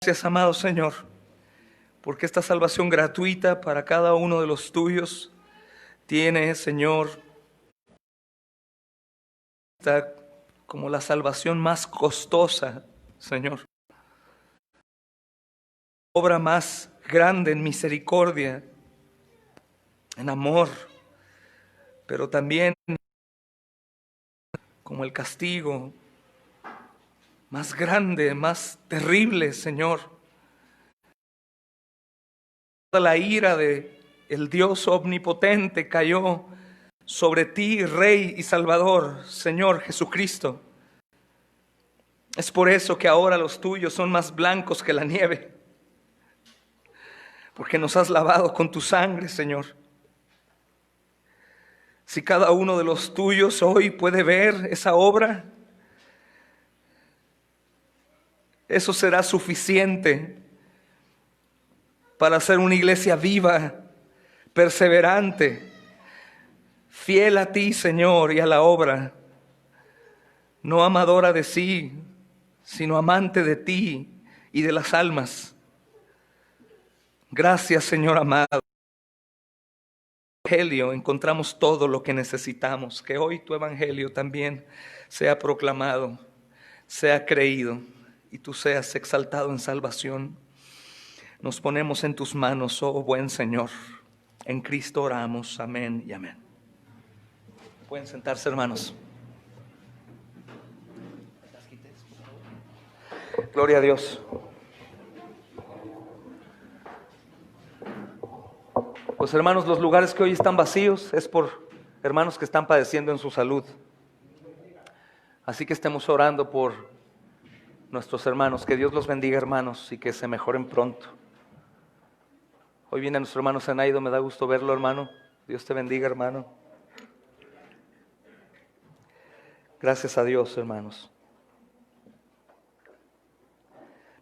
Gracias, amado Señor, porque esta salvación gratuita para cada uno de los tuyos tiene, Señor, como la salvación más costosa, Señor. Obra más grande en misericordia, en amor, pero también como el castigo más grande, más terrible, Señor. Toda la ira de el Dios omnipotente cayó sobre ti, Rey y Salvador, Señor Jesucristo. Es por eso que ahora los tuyos son más blancos que la nieve, porque nos has lavado con tu sangre, Señor. Si cada uno de los tuyos hoy puede ver esa obra, eso será suficiente para ser una iglesia viva, perseverante, fiel a ti, Señor, y a la obra, no amadora de sí, sino amante de ti y de las almas. Gracias, Señor amado. En el Evangelio encontramos todo lo que necesitamos. Que hoy tu Evangelio también sea proclamado, sea creído y tú seas exaltado en salvación. Nos ponemos en tus manos, oh buen Señor. En Cristo oramos. Amén y amén. Pueden sentarse, hermanos. Gloria a Dios. Pues hermanos, los lugares que hoy están vacíos es por hermanos que están padeciendo en su salud. Así que estemos orando por nuestros hermanos. Que Dios los bendiga, hermanos, y que se mejoren pronto. Hoy viene nuestro hermano Zenaido, me da gusto verlo, hermano. Dios te bendiga, hermano. Gracias a Dios, hermanos.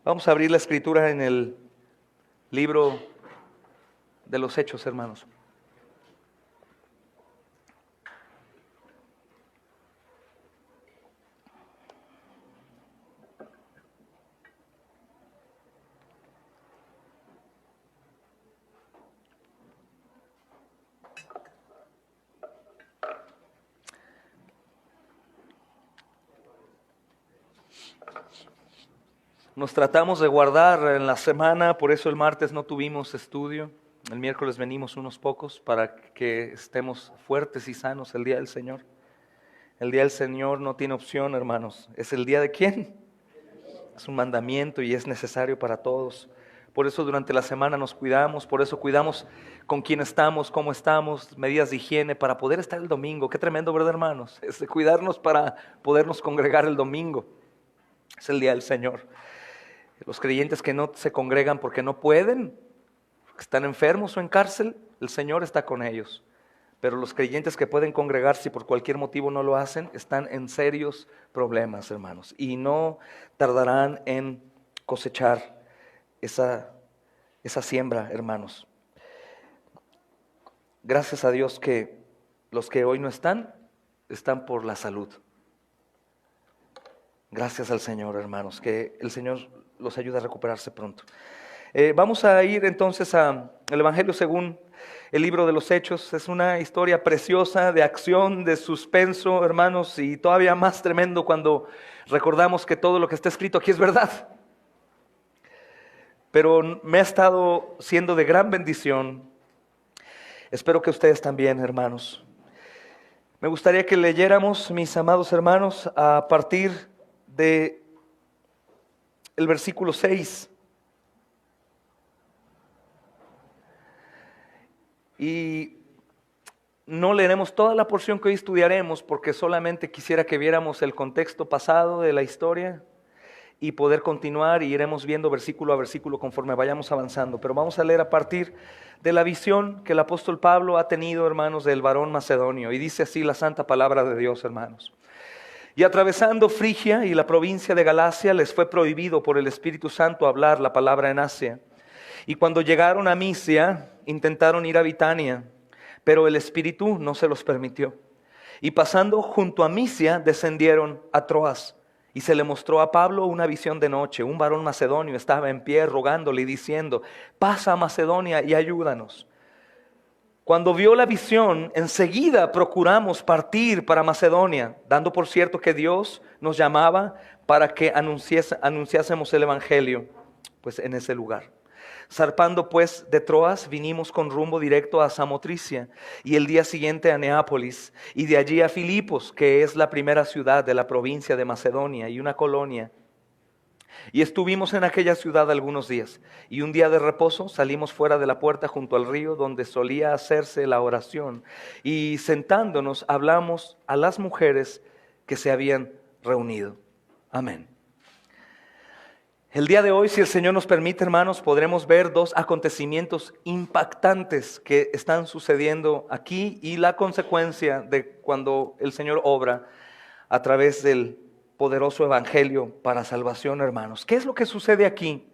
Vamos a abrir la escritura en el libro de los Hechos, hermanos. Nos tratamos de guardar en la semana, por eso el martes no tuvimos estudio. El miércoles venimos unos pocos para que estemos fuertes y sanos el día del Señor. El día del Señor no tiene opción, hermanos. ¿Es el día de quién? Es un mandamiento y es necesario para todos. Por eso durante la semana nos cuidamos, por eso cuidamos con quién estamos, cómo estamos, medidas de higiene para poder estar el domingo. Qué tremendo, ¿verdad, hermanos? Es de cuidarnos para podernos congregar el domingo. Es el día del Señor. Los creyentes que no se congregan porque no pueden, que están enfermos o en cárcel, el Señor está con ellos. Pero los creyentes que pueden congregarse y por cualquier motivo no lo hacen, están en serios problemas, hermanos. Y no tardarán en cosechar esa siembra, hermanos. Gracias a Dios que los que hoy no están por la salud. Gracias al Señor, hermanos, que el Señor los ayude a recuperarse pronto. Vamos a ir entonces al Evangelio según el libro de los Hechos. Es una historia preciosa de acción, de suspenso, hermanos, y todavía más tremendo cuando recordamos que todo lo que está escrito aquí es verdad. Pero me ha estado siendo de gran bendición. Espero que ustedes también, hermanos. Me gustaría que leyéramos, mis amados hermanos, a partir de el versículo 6. Y no leeremos toda la porción que hoy estudiaremos porque solamente quisiera que viéramos el contexto pasado de la historia y poder continuar y iremos viendo versículo a versículo conforme vayamos avanzando. Pero vamos a leer a partir de la visión que el apóstol Pablo ha tenido, hermanos, del varón macedonio. Y dice así la santa palabra de Dios, hermanos. Y atravesando Frigia y la provincia de Galacia, les fue prohibido por el Espíritu Santo hablar la palabra en Asia. Y cuando llegaron a Misia, intentaron ir a Bitania, pero el Espíritu no se los permitió. Y pasando junto a Misia, descendieron a Troas. Y se le mostró a Pablo una visión de noche. Un varón macedonio estaba en pie rogándole y diciendo: pasa a Macedonia y ayúdanos. Cuando vio la visión, enseguida procuramos partir para Macedonia, dando por cierto que Dios nos llamaba para que anunciásemos el evangelio, pues en ese lugar. Zarpando pues de Troas, vinimos con rumbo directo a Samotricia y el día siguiente a Neápolis y de allí a Filipos, que es la primera ciudad de la provincia de Macedonia y una colonia. Y estuvimos en aquella ciudad algunos días, y un día de reposo salimos fuera de la puerta junto al río donde solía hacerse la oración, y sentándonos hablamos a las mujeres que se habían reunido. Amén. El día de hoy, si el Señor nos permite, hermanos, podremos ver dos acontecimientos impactantes que están sucediendo aquí y la consecuencia de cuando el Señor obra a través del poderoso evangelio para salvación, hermanos. ¿Qué es lo que sucede aquí?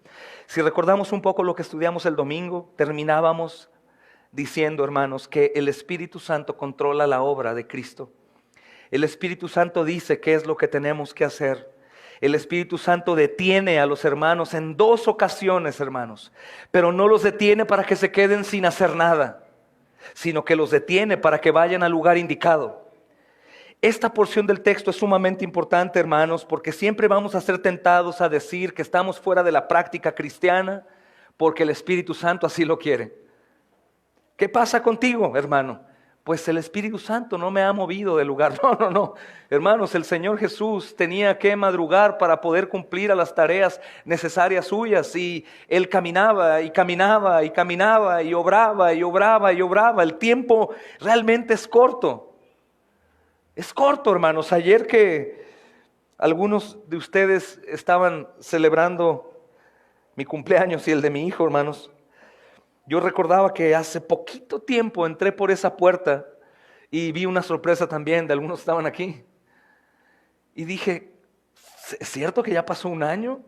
Si recordamos un poco lo que estudiamos el domingo, terminábamos diciendo, hermanos, que el Espíritu Santo controla la obra de Cristo. El Espíritu Santo dice qué es lo que tenemos que hacer. El Espíritu Santo detiene a los hermanos en dos ocasiones, hermanos, pero no los detiene para que se queden sin hacer nada, sino que los detiene para que vayan al lugar indicado. Esta porción del texto es sumamente importante, hermanos, porque siempre vamos a ser tentados a decir que estamos fuera de la práctica cristiana porque el Espíritu Santo así lo quiere. ¿Qué pasa contigo, hermano? Pues el Espíritu Santo no me ha movido del lugar. No. Hermanos, el Señor Jesús tenía que madrugar para poder cumplir a las tareas necesarias suyas. Y Él caminaba y caminaba y caminaba y obraba y obraba y obraba. El tiempo realmente es corto. Es corto, hermanos. Ayer que algunos de ustedes estaban celebrando mi cumpleaños y el de mi hijo, hermanos, yo recordaba que hace poquito tiempo entré por esa puerta y vi una sorpresa también de algunos que estaban aquí. Y dije, ¿es cierto que ya pasó un año?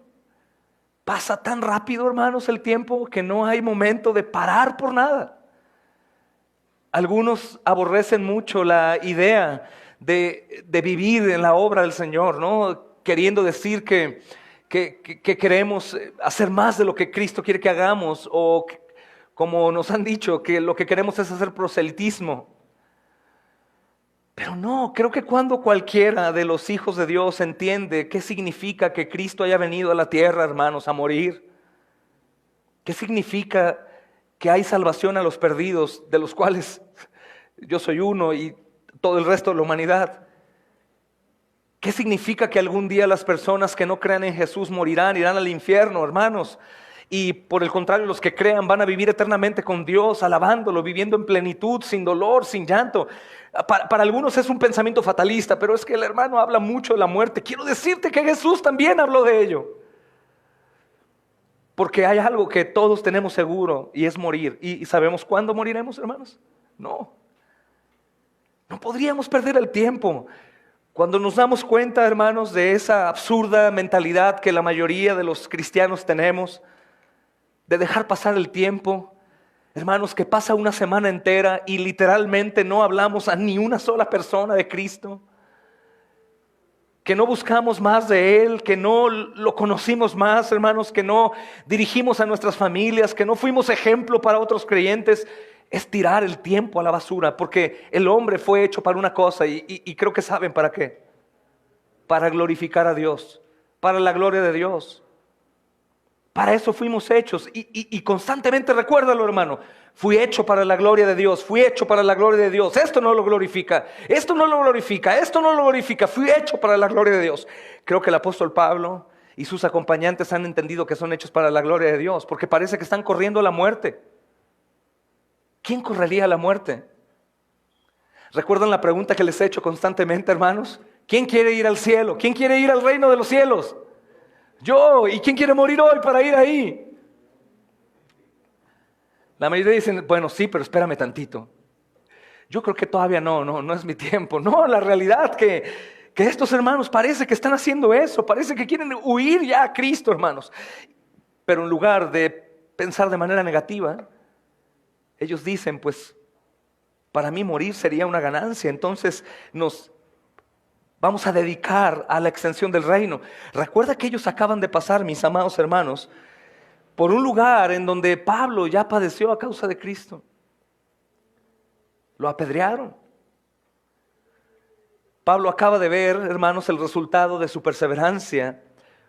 Pasa tan rápido, hermanos, el tiempo que no hay momento de parar por nada. Algunos aborrecen mucho la idea de vivir en la obra del Señor, ¿no? Queriendo decir que queremos hacer más de lo que Cristo quiere que hagamos, o como nos han dicho, que lo que queremos es hacer proselitismo. Pero no, creo que cuando cualquiera de los hijos de Dios entiende qué significa que Cristo haya venido a la tierra, hermanos, a morir, qué significa que hay salvación a los perdidos, de los cuales yo soy uno y todo el resto de la humanidad. ¿Qué significa que algún día las personas que no crean en Jesús morirán, irán al infierno, hermanos? Y por el contrario, los que crean van a vivir eternamente con Dios, alabándolo, viviendo en plenitud, sin dolor, sin llanto. Para algunos es un pensamiento fatalista, pero es que el hermano habla mucho de la muerte. Quiero decirte que Jesús también habló de ello. Porque hay algo que todos tenemos seguro y es morir. ¿Y sabemos cuándo moriremos, hermanos? No podríamos perder el tiempo. Cuando nos damos cuenta, hermanos, de esa absurda mentalidad que la mayoría de los cristianos tenemos, de dejar pasar el tiempo, hermanos, que pasa una semana entera y literalmente no hablamos a ni una sola persona de Cristo, que no buscamos más de Él, que no lo conocimos más, hermanos, que no dirigimos a nuestras familias, que no fuimos ejemplo para otros creyentes. Es tirar el tiempo a la basura, porque el hombre fue hecho para una cosa y creo que saben para qué. Para glorificar a Dios, para la gloria de Dios. Para eso fuimos hechos y constantemente recuérdalo, hermano. Fui hecho para la gloria de Dios, fui hecho para la gloria de Dios. Esto no lo glorifica, esto no lo glorifica, esto no lo glorifica. Fui hecho para la gloria de Dios. Creo que el apóstol Pablo y sus acompañantes han entendido que son hechos para la gloria de Dios, porque parece que están corriendo a la muerte. ¿Quién correría a la muerte? ¿Recuerdan la pregunta que les he hecho constantemente, hermanos? ¿Quién quiere ir al cielo? ¿Quién quiere ir al reino de los cielos? Yo. ¿Y quién quiere morir hoy para ir ahí? La mayoría dicen, bueno, sí, pero espérame tantito. Yo creo que todavía no es mi tiempo. No, la realidad que estos hermanos parece que están haciendo eso. Parece que quieren huir ya a Cristo, hermanos. Pero en lugar de pensar de manera negativa, ellos dicen, pues, para mí morir sería una ganancia. Entonces nos vamos a dedicar a la extensión del reino. Recuerda que ellos acaban de pasar, mis amados hermanos, por un lugar en donde Pablo ya padeció a causa de Cristo. Lo apedrearon. Pablo acaba de ver, hermanos, el resultado de su perseverancia.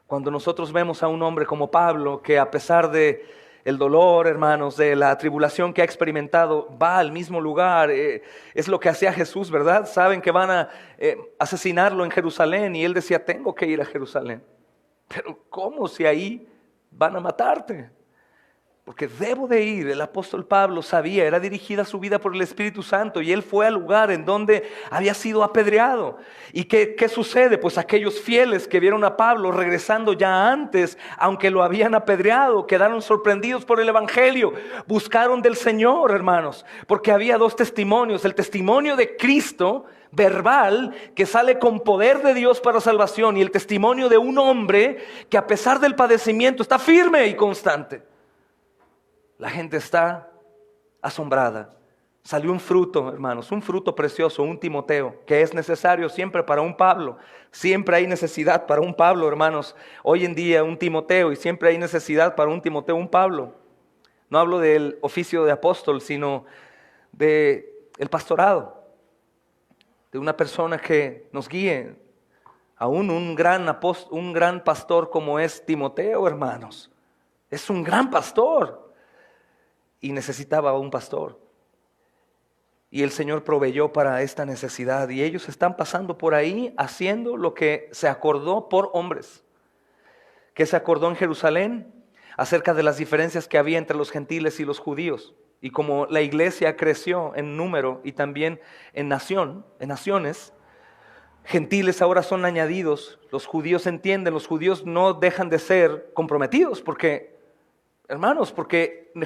Cuando nosotros vemos a un hombre como Pablo, que a pesar de el dolor, hermanos, de la tribulación que ha experimentado, va al mismo lugar. Es lo que hacía Jesús, ¿verdad? Saben que van a asesinarlo en Jerusalén y él decía, tengo que ir a Jerusalén. Pero ¿cómo si ahí van a matarte? Porque debo de ir. El apóstol Pablo sabía, era dirigida su vida por el Espíritu Santo y él fue al lugar en donde había sido apedreado. ¿Y qué sucede? Pues aquellos fieles que vieron a Pablo regresando ya antes, aunque lo habían apedreado, quedaron sorprendidos por el Evangelio. Buscaron del Señor, hermanos, porque había dos testimonios. El testimonio de Cristo verbal, que sale con poder de Dios para salvación, y el testimonio de un hombre que a pesar del padecimiento está firme y constante. La gente está asombrada. Salió un fruto, hermanos, un fruto precioso, un Timoteo, que es necesario siempre para un Pablo. Siempre hay necesidad para un Pablo, hermanos. Hoy en día un Timoteo, y siempre hay necesidad para un Timoteo, un Pablo. No hablo del oficio de apóstol, sino del pastorado. De una persona que nos guíe. Aún un gran pastor como es Timoteo, hermanos. Es un gran pastor. Y necesitaba un pastor. Y el Señor proveyó para esta necesidad. Y ellos están pasando por ahí haciendo lo que se acordó por hombres. ¿Qué se acordó en Jerusalén? Acerca de las diferencias que había entre los gentiles y los judíos. Y como la iglesia creció en número y también en naciones, gentiles ahora son añadidos. Los judíos entienden, los judíos no dejan de ser comprometidos porque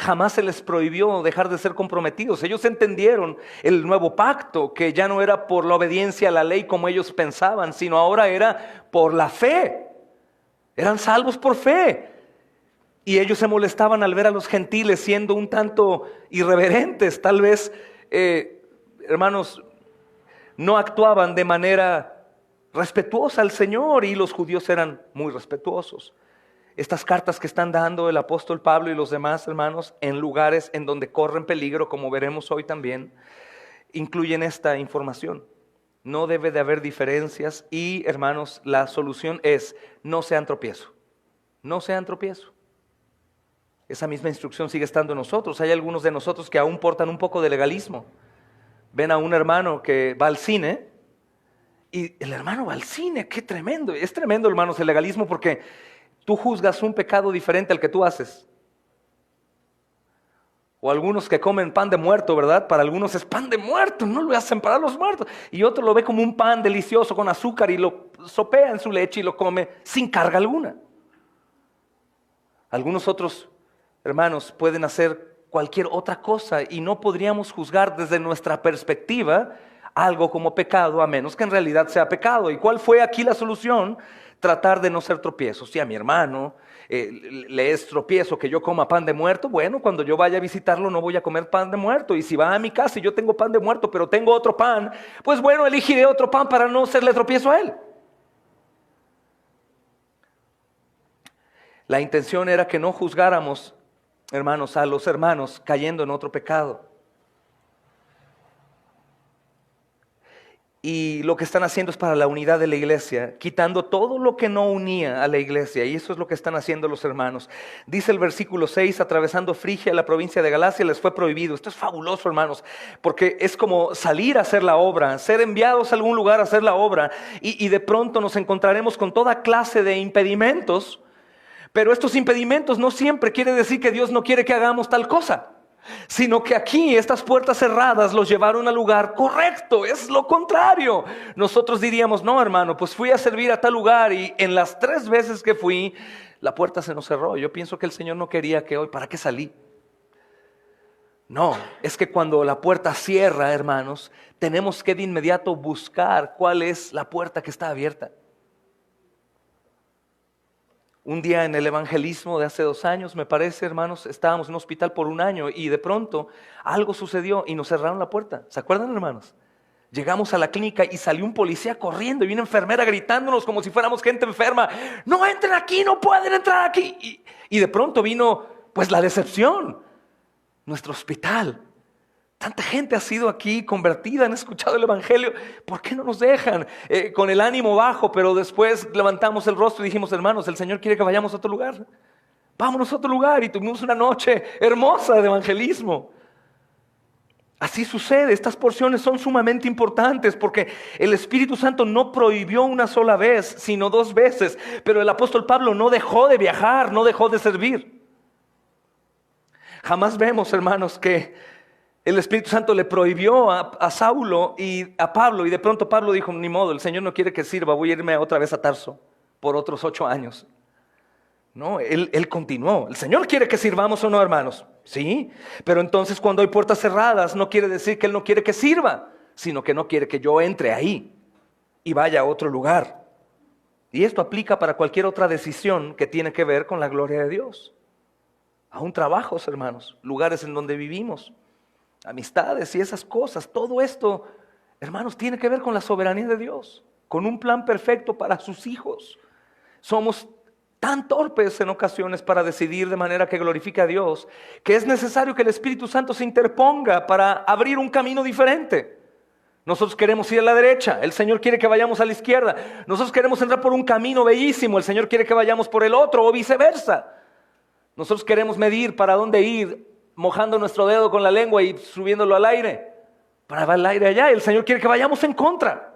jamás se les prohibió dejar de ser comprometidos. Ellos entendieron el nuevo pacto, que ya no era por la obediencia a la ley como ellos pensaban, sino ahora era por la fe. Eran salvos por fe. Y ellos se molestaban al ver a los gentiles siendo un tanto irreverentes. Tal vez, hermanos, no actuaban de manera respetuosa al Señor, y los judíos eran muy respetuosos. Estas cartas que están dando el apóstol Pablo y los demás hermanos en lugares en donde corren peligro, como veremos hoy también, incluyen esta información. No debe de haber diferencias y, hermanos, la solución es no sean tropiezo. No sean tropiezo. Esa misma instrucción sigue estando en nosotros. Hay algunos de nosotros que aún portan un poco de legalismo. Ven a un hermano que va al cine y el hermano va al cine. ¡Qué tremendo! Es tremendo, hermanos, el legalismo, porque tú juzgas un pecado diferente al que tú haces. O algunos que comen pan de muerto, ¿verdad? Para algunos es pan de muerto, no lo hacen para los muertos. Y otro lo ve como un pan delicioso con azúcar y lo sopea en su leche y lo come sin carga alguna. Algunos otros hermanos pueden hacer cualquier otra cosa y no podríamos juzgar desde nuestra perspectiva algo como pecado, a menos que en realidad sea pecado. ¿Y cuál fue aquí la solución? Tratar de no ser tropiezos. Si a mi hermano le es tropiezo que yo coma pan de muerto, bueno, cuando yo vaya a visitarlo no voy a comer pan de muerto. Y si va a mi casa y yo tengo pan de muerto, pero tengo otro pan, pues bueno, elegiré otro pan para no serle tropiezo a él. La intención era que no juzgáramos, hermanos, a los hermanos cayendo en otro pecado. Y lo que están haciendo es para la unidad de la iglesia, quitando todo lo que no unía a la iglesia. Y eso es lo que están haciendo los hermanos. Dice el versículo 6, atravesando Frigia, la provincia de Galacia, les fue prohibido. Esto es fabuloso, hermanos, porque es como salir a hacer la obra, ser enviados a algún lugar a hacer la obra. Y de pronto nos encontraremos con toda clase de impedimentos. Pero estos impedimentos no siempre quiere decir que Dios no quiere que hagamos tal cosa, sino que aquí estas puertas cerradas los llevaron al lugar correcto. Es lo contrario. Nosotros diríamos, no, hermano, pues fui a servir a tal lugar y en las 3 veces que fui, la puerta se nos cerró. Yo pienso que el Señor no quería que hoy, ¿para qué salí? No, es que cuando la puerta cierra, hermanos, tenemos que de inmediato buscar cuál es la puerta que está abierta. Un día en el evangelismo de hace 2 años, me parece, hermanos, estábamos en un hospital por 1 año y de pronto algo sucedió y nos cerraron la puerta. ¿Se acuerdan, hermanos? Llegamos a la clínica y salió un policía corriendo y una enfermera gritándonos como si fuéramos gente enferma. No entren aquí, no pueden entrar aquí. Y de pronto vino pues la decepción. Nuestro hospital. Tanta gente ha sido aquí convertida, han escuchado el evangelio. ¿Por qué no nos dejan? Con el ánimo bajo, pero después levantamos el rostro y dijimos, hermanos, el Señor quiere que vayamos a otro lugar. Vámonos a otro lugar. Y tuvimos una noche hermosa de evangelismo. Así sucede, estas porciones son sumamente importantes porque el Espíritu Santo no prohibió una sola vez, sino 2 veces. Pero el apóstol Pablo no dejó de viajar, no dejó de servir. Jamás vemos, hermanos, que el Espíritu Santo le prohibió a Saulo y a Pablo, y de pronto Pablo dijo, ni modo, el Señor no quiere que sirva, voy a irme otra vez a Tarso por otros 8 años. No, él continuó. El Señor quiere que sirvamos o no, hermanos. Sí, pero entonces cuando hay puertas cerradas no quiere decir que Él no quiere que sirva, sino que no quiere que yo entre ahí y vaya a otro lugar. Y esto aplica para cualquier otra decisión que tiene que ver con la gloria de Dios. Aún trabajos, hermanos, lugares en donde vivimos, amistades y esas cosas. Todo esto, hermanos, tiene que ver con la soberanía de Dios, con un plan perfecto para sus hijos. Somos tan torpes en ocasiones para decidir de manera que glorifique a Dios, que es necesario que el Espíritu Santo se interponga para abrir un camino diferente. Nosotros queremos ir a la derecha, el Señor quiere que vayamos a la izquierda. Nosotros queremos entrar por un camino bellísimo, el Señor quiere que vayamos por el otro o viceversa. Nosotros queremos medir para dónde ir, mojando nuestro dedo con la lengua y subiéndolo al aire, para dar el aire allá. El Señor quiere que vayamos en contra.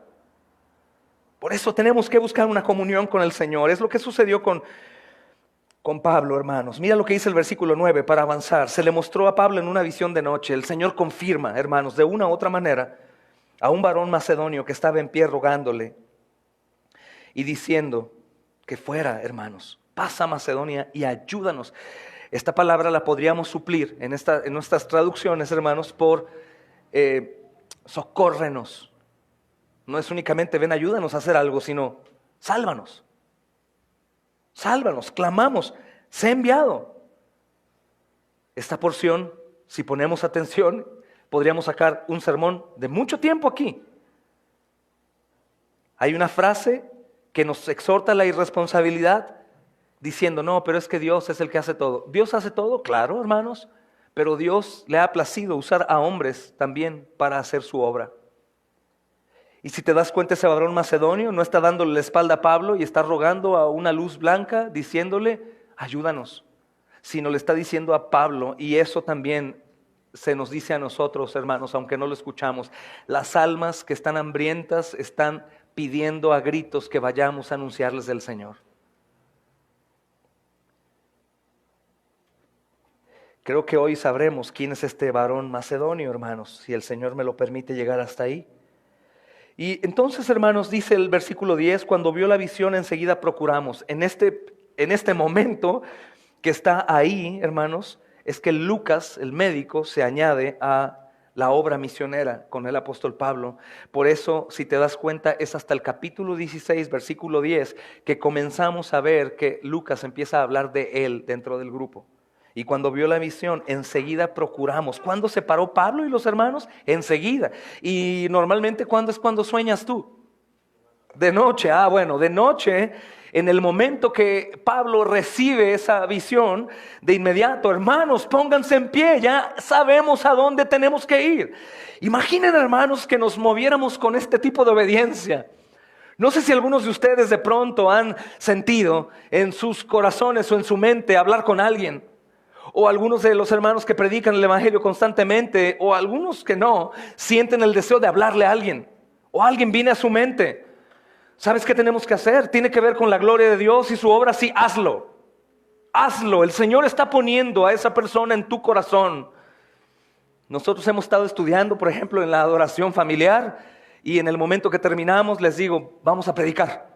Por eso tenemos que buscar una comunión con el Señor. Es lo que sucedió con Pablo, hermanos. Mira lo que dice el versículo 9 para avanzar. Se le mostró a Pablo en una visión de noche. El Señor confirma, hermanos, de una u otra manera, a un varón macedonio que estaba en pie rogándole y diciendo que fuera, hermanos, pasa a Macedonia y ayúdanos. Esta palabra la podríamos suplir en nuestras traducciones, hermanos, por socórrenos. No es únicamente ven, ayúdanos a hacer algo, sino sálvanos. Sálvanos, clamamos, sé enviado. Esta porción, si ponemos atención, podríamos sacar un sermón de mucho tiempo aquí. Hay una frase que nos exhorta a la irresponsabilidad, diciendo, no, pero es que Dios es el que hace todo. ¿Dios hace todo? Claro, hermanos, pero Dios le ha placido usar a hombres también para hacer su obra. Y si te das cuenta, ese varón macedonio no está dándole la espalda a Pablo y está rogando a una luz blanca, diciéndole, ayúdanos, sino le está diciendo a Pablo, y eso también se nos dice a nosotros, hermanos, aunque no lo escuchamos, las almas que están hambrientas están pidiendo a gritos que vayamos a anunciarles del Señor. Creo que hoy sabremos quién es este varón macedonio, hermanos, si el Señor me lo permite llegar hasta ahí. Y entonces, hermanos, dice el versículo 10, cuando vio la visión enseguida procuramos. En este momento que está ahí, hermanos, es que Lucas, el médico, se añade a la obra misionera con el apóstol Pablo. Por eso, si te das cuenta, es hasta el capítulo 16, versículo 10, que comenzamos a ver que Lucas empieza a hablar de él dentro del grupo. Y cuando vio la visión, enseguida procuramos. ¿Cuándo se paró Pablo y los hermanos? Enseguida. Y normalmente, ¿cuándo es cuando sueñas tú? De noche. Bueno, de noche, en el momento que Pablo recibe esa visión, de inmediato, hermanos, pónganse en pie, ya sabemos a dónde tenemos que ir. Imaginen, hermanos, que nos moviéramos con este tipo de obediencia. No sé si algunos de ustedes de pronto han sentido en sus corazones o en su mente hablar con alguien. O algunos de los hermanos que predican el evangelio constantemente, o algunos que no, sienten el deseo de hablarle a alguien. O alguien viene a su mente. ¿Sabes qué tenemos que hacer? Tiene que ver con la gloria de Dios y su obra. Sí, hazlo. Hazlo. El Señor está poniendo a esa persona en tu corazón. Nosotros hemos estado estudiando, por ejemplo, en la adoración familiar. Y en el momento que terminamos les digo, vamos a predicar.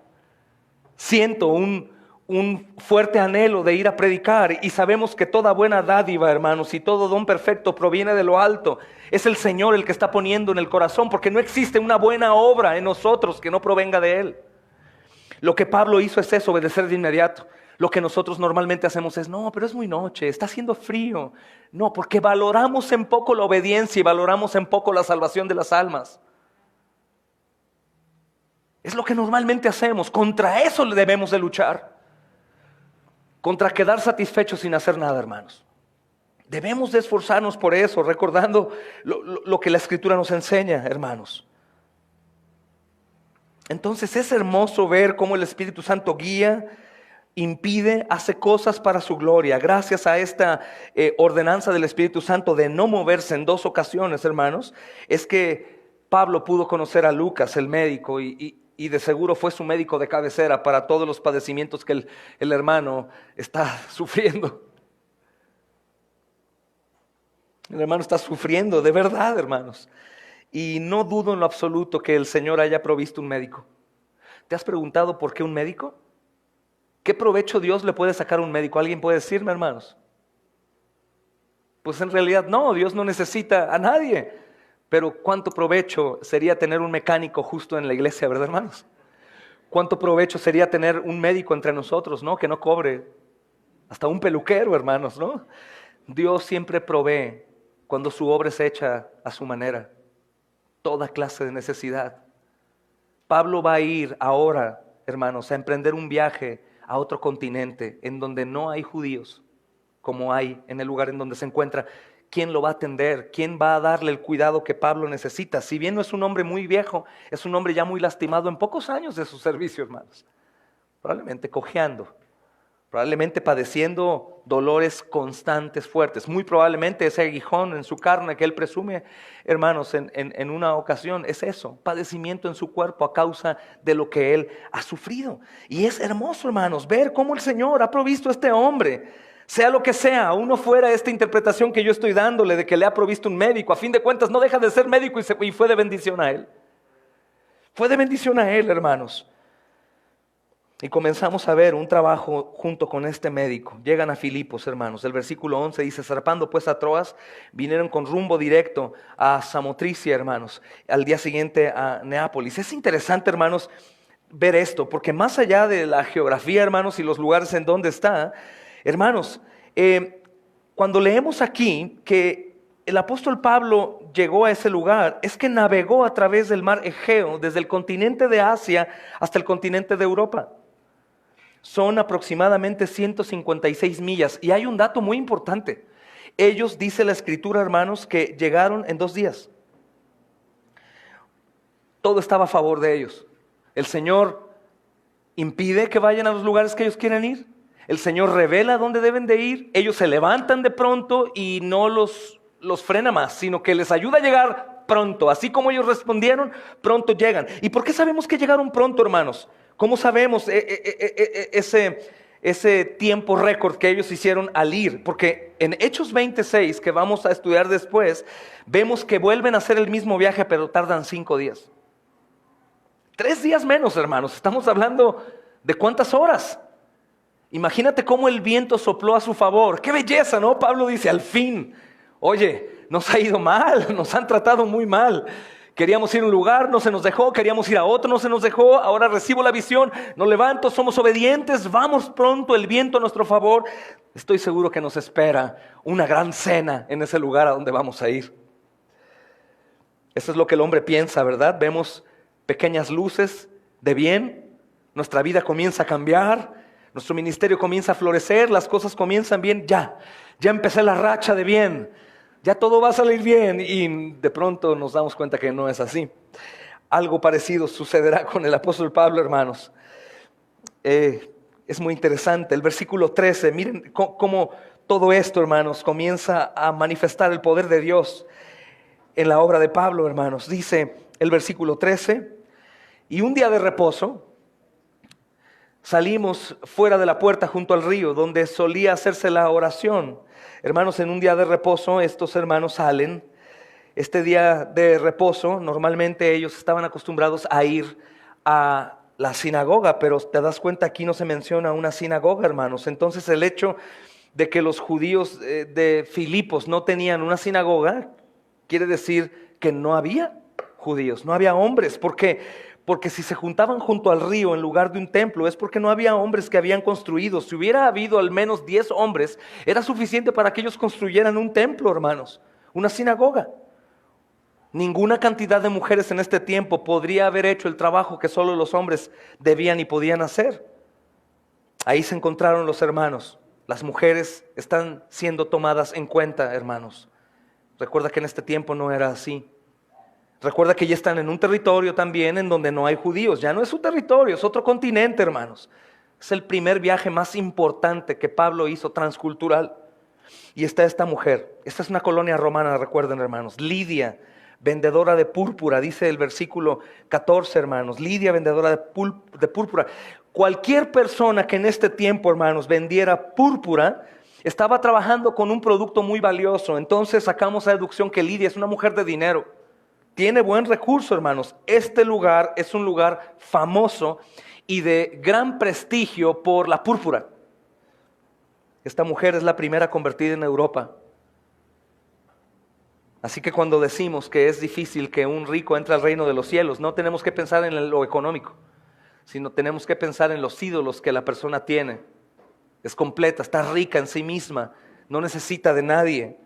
Siento un fuerte anhelo de ir a predicar y sabemos que toda buena dádiva, hermanos, y todo don perfecto proviene de lo alto. Es el Señor el que está poniendo en el corazón, porque no existe una buena obra en nosotros que no provenga de Él. Lo que Pablo hizo es eso, obedecer de inmediato. Lo que nosotros normalmente hacemos es, no, pero es muy noche, está haciendo frío. No, porque valoramos en poco la obediencia y valoramos en poco la salvación de las almas. Es lo que normalmente hacemos. Contra eso debemos de luchar. Contra quedar satisfechos sin hacer nada, hermanos. Debemos de esforzarnos por eso, recordando lo que la Escritura nos enseña, hermanos. Entonces es hermoso ver cómo el Espíritu Santo guía, impide, hace cosas para su gloria. Gracias a esta ordenanza del Espíritu Santo de no moverse en 2 ocasiones, hermanos, es que Pablo pudo conocer a Lucas, el médico, y de seguro fue su médico de cabecera para todos los padecimientos que el hermano está sufriendo. El hermano está sufriendo, de verdad, hermanos. Y no dudo en lo absoluto que el Señor haya provisto un médico. ¿Te has preguntado por qué un médico? ¿Qué provecho Dios le puede sacar a un médico? ¿Alguien puede decirme, hermanos? Pues en realidad no, Dios no necesita a nadie. Pero ¿cuánto provecho sería tener un mecánico justo en la iglesia, verdad, hermanos? ¿Cuánto provecho sería tener un médico entre nosotros, ¿no? Que no cobre. Hasta un peluquero, hermanos, ¿no? Dios siempre provee cuando su obra es hecha a su manera. Toda clase de necesidad. Pablo va a ir ahora, hermanos, a emprender un viaje a otro continente en donde no hay judíos, como hay en el lugar en donde se encuentra. ¿Quién lo va a atender? ¿Quién va a darle el cuidado que Pablo necesita? Si bien no es un hombre muy viejo, es un hombre ya muy lastimado en pocos años de su servicio, hermanos. Probablemente cojeando, probablemente padeciendo dolores constantes, fuertes. Muy probablemente ese aguijón en su carne que él presume, hermanos, en una ocasión, es eso, padecimiento en su cuerpo a causa de lo que él ha sufrido. Y es hermoso, hermanos, ver cómo el Señor ha provisto a este hombre, sea lo que sea, aún no fuera esta interpretación que yo estoy dándole de que le ha provisto un médico. A fin de cuentas no deja de ser médico y fue de bendición a él. Fue de bendición a él, hermanos. Y comenzamos a ver un trabajo junto con este médico. Llegan a Filipos, hermanos. El versículo 11 dice: zarpando pues a Troas, vinieron con rumbo directo a Samotricia, hermanos. Al día siguiente a Neápolis. Es interesante, hermanos, ver esto, porque más allá de la geografía, hermanos, y los lugares en donde está, hermanos, cuando leemos aquí que el apóstol Pablo llegó a ese lugar, es que navegó a través del mar Egeo, desde el continente de Asia hasta el continente de Europa. Son aproximadamente 156 millas. Y hay un dato muy importante. Ellos, dice la Escritura, hermanos, que llegaron en 2 días. Todo estaba a favor de ellos. El Señor impide que vayan a los lugares que ellos quieren ir. El Señor revela dónde deben de ir. Ellos se levantan de pronto y no los frena más, sino que les ayuda a llegar pronto. Así como ellos respondieron, pronto llegan. ¿Y por qué sabemos que llegaron pronto, hermanos? ¿Cómo sabemos ese tiempo récord que ellos hicieron al ir? Porque en Hechos 26, que vamos a estudiar después, vemos que vuelven a hacer el mismo viaje, pero tardan 5 días. 3 días menos, hermanos. Estamos hablando de ¿cuántas horas? Imagínate cómo el viento sopló a su favor. ¡Qué belleza!, ¿no? Pablo dice, al fin. Oye, nos ha ido mal, nos han tratado muy mal. Queríamos ir a un lugar, no se nos dejó. Queríamos ir a otro, no se nos dejó. Ahora recibo la visión, nos levanto, somos obedientes. Vamos pronto, el viento a nuestro favor. Estoy seguro que nos espera una gran cena en ese lugar a donde vamos a ir. Eso es lo que el hombre piensa, ¿verdad? Vemos pequeñas luces de bien. Nuestra vida comienza a cambiar. Nuestro ministerio comienza a florecer. Las cosas comienzan bien. Ya empecé la racha de bien. Ya todo va a salir bien, y de pronto nos damos cuenta que no es así. Algo parecido sucederá con el apóstol Pablo, hermanos. Es muy interesante. El versículo 13, miren cómo todo esto, hermanos, comienza a manifestar el poder de Dios en la obra de Pablo, hermanos. Dice el versículo 13, y un día de reposo, salimos fuera de la puerta junto al río, donde solía hacerse la oración. Hermanos, en un día de reposo, estos hermanos salen. Este día de reposo, normalmente ellos estaban acostumbrados a ir a la sinagoga, pero te das cuenta, aquí no se menciona una sinagoga, hermanos. Entonces el hecho de que los judíos de Filipos no tenían una sinagoga, quiere decir que no había judíos, no había hombres. ¿Por qué? Porque si se juntaban junto al río en lugar de un templo, es porque no había hombres que habían construido. Si hubiera habido al menos 10 hombres, era suficiente para que ellos construyeran un templo, hermanos, una sinagoga. Ninguna cantidad de mujeres en este tiempo podría haber hecho el trabajo que solo los hombres debían y podían hacer. Ahí se encontraron los hermanos. Las mujeres están siendo tomadas en cuenta, hermanos. Recuerda que en este tiempo no era así. Recuerda que ya están en un territorio también en donde no hay judíos. Ya no es su territorio, es otro continente, hermanos. Es el primer viaje más importante que Pablo hizo, transcultural. Y está esta mujer. Esta es una colonia romana, recuerden, hermanos. Lidia, vendedora de púrpura, dice el versículo 14, hermanos. Lidia, vendedora de púrpura. Cualquier persona que en este tiempo, hermanos, vendiera púrpura, estaba trabajando con un producto muy valioso. Entonces sacamos a deducción que Lidia es una mujer de dinero. Tiene buen recurso, hermanos. Este lugar es un lugar famoso y de gran prestigio por la púrpura. Esta mujer es la primera convertida en Europa. Así que cuando decimos que es difícil que un rico entre al reino de los cielos, no tenemos que pensar en lo económico, sino tenemos que pensar en los ídolos que la persona tiene. Es completa, está rica en sí misma, no necesita de nadie.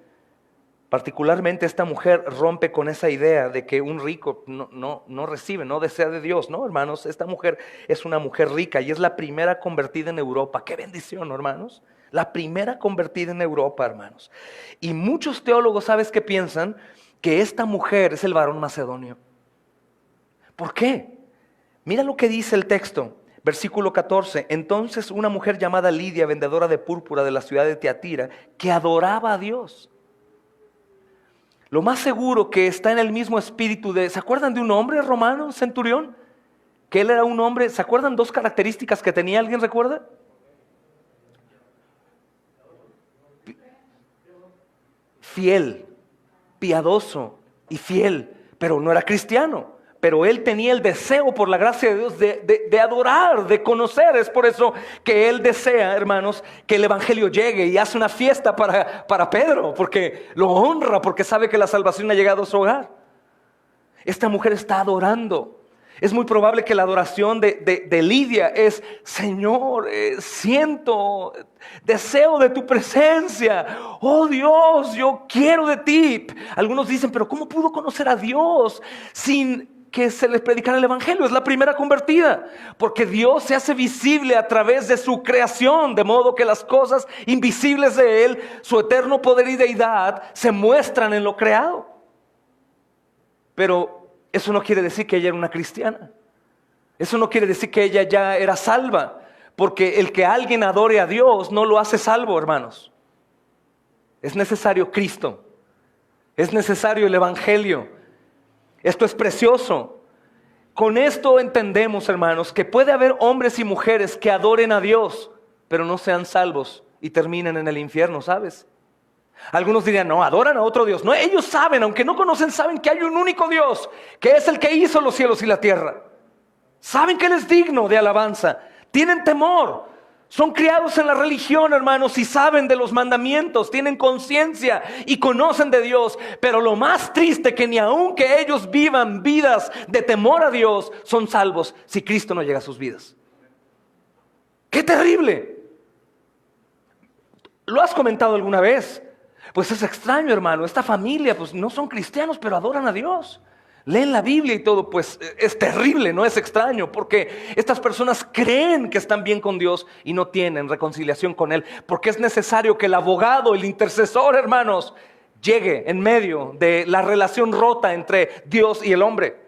Particularmente esta mujer rompe con esa idea de que un rico no recibe, no desea de Dios. No, hermanos, esta mujer es una mujer rica y es la primera convertida en Europa. ¡Qué bendición, hermanos! La primera convertida en Europa, hermanos. Y muchos teólogos, ¿sabes qué piensan? Que esta mujer es el varón macedonio. ¿Por qué? Mira lo que dice el texto, versículo 14. Entonces una mujer llamada Lidia, vendedora de púrpura de la ciudad de Tiatira, que adoraba a Dios. Lo más seguro que está en el mismo espíritu de... ¿Se acuerdan de un hombre romano, un centurión? Que él era un hombre... ¿Se acuerdan dos características que tenía? ¿Alguien recuerda? Fiel, piadoso y fiel, pero no era cristiano. Pero él tenía el deseo por la gracia de Dios de adorar, de conocer. Es por eso que él desea, hermanos, que el evangelio llegue y hace una fiesta para Pedro, porque lo honra, porque sabe que la salvación ha llegado a su hogar. Esta mujer está adorando. Es muy probable que la adoración de Lidia es: Señor, siento, deseo de tu presencia. Oh Dios, yo quiero de ti. Algunos dicen, pero ¿cómo pudo conocer a Dios sin que se les predicara el evangelio? Es la primera convertida, porque Dios se hace visible a través de su creación, de modo que las cosas invisibles de Él, su eterno poder y deidad, se muestran en lo creado. Pero eso no quiere decir que ella era una cristiana. Eso no quiere decir que ella ya era salva, porque el que alguien adore a Dios no lo hace salvo, hermanos. Es necesario Cristo, es necesario el evangelio. Esto es precioso. Con esto entendemos, hermanos, que puede haber hombres y mujeres que adoren a Dios, pero no sean salvos y terminen en el infierno, ¿sabes? Algunos dirían, no, adoran a otro Dios. No, ellos saben, aunque no conocen, saben que hay un único Dios, que es el que hizo los cielos y la tierra. Saben que Él es digno de alabanza. Tienen temor. Son criados en la religión, hermanos, y saben de los mandamientos, tienen conciencia y conocen de Dios. Pero lo más triste, que ni aun que ellos vivan vidas de temor a Dios, son salvos si Cristo no llega a sus vidas. ¡Qué terrible! ¿Lo has comentado alguna vez? Pues es extraño, hermano, esta familia pues no son cristianos, pero adoran a Dios. Leen la Biblia y todo. Pues es terrible, no es extraño, porque estas personas creen que están bien con Dios y no tienen reconciliación con Él, porque es necesario que el abogado, el intercesor, hermanos, llegue en medio de la relación rota entre Dios y el hombre.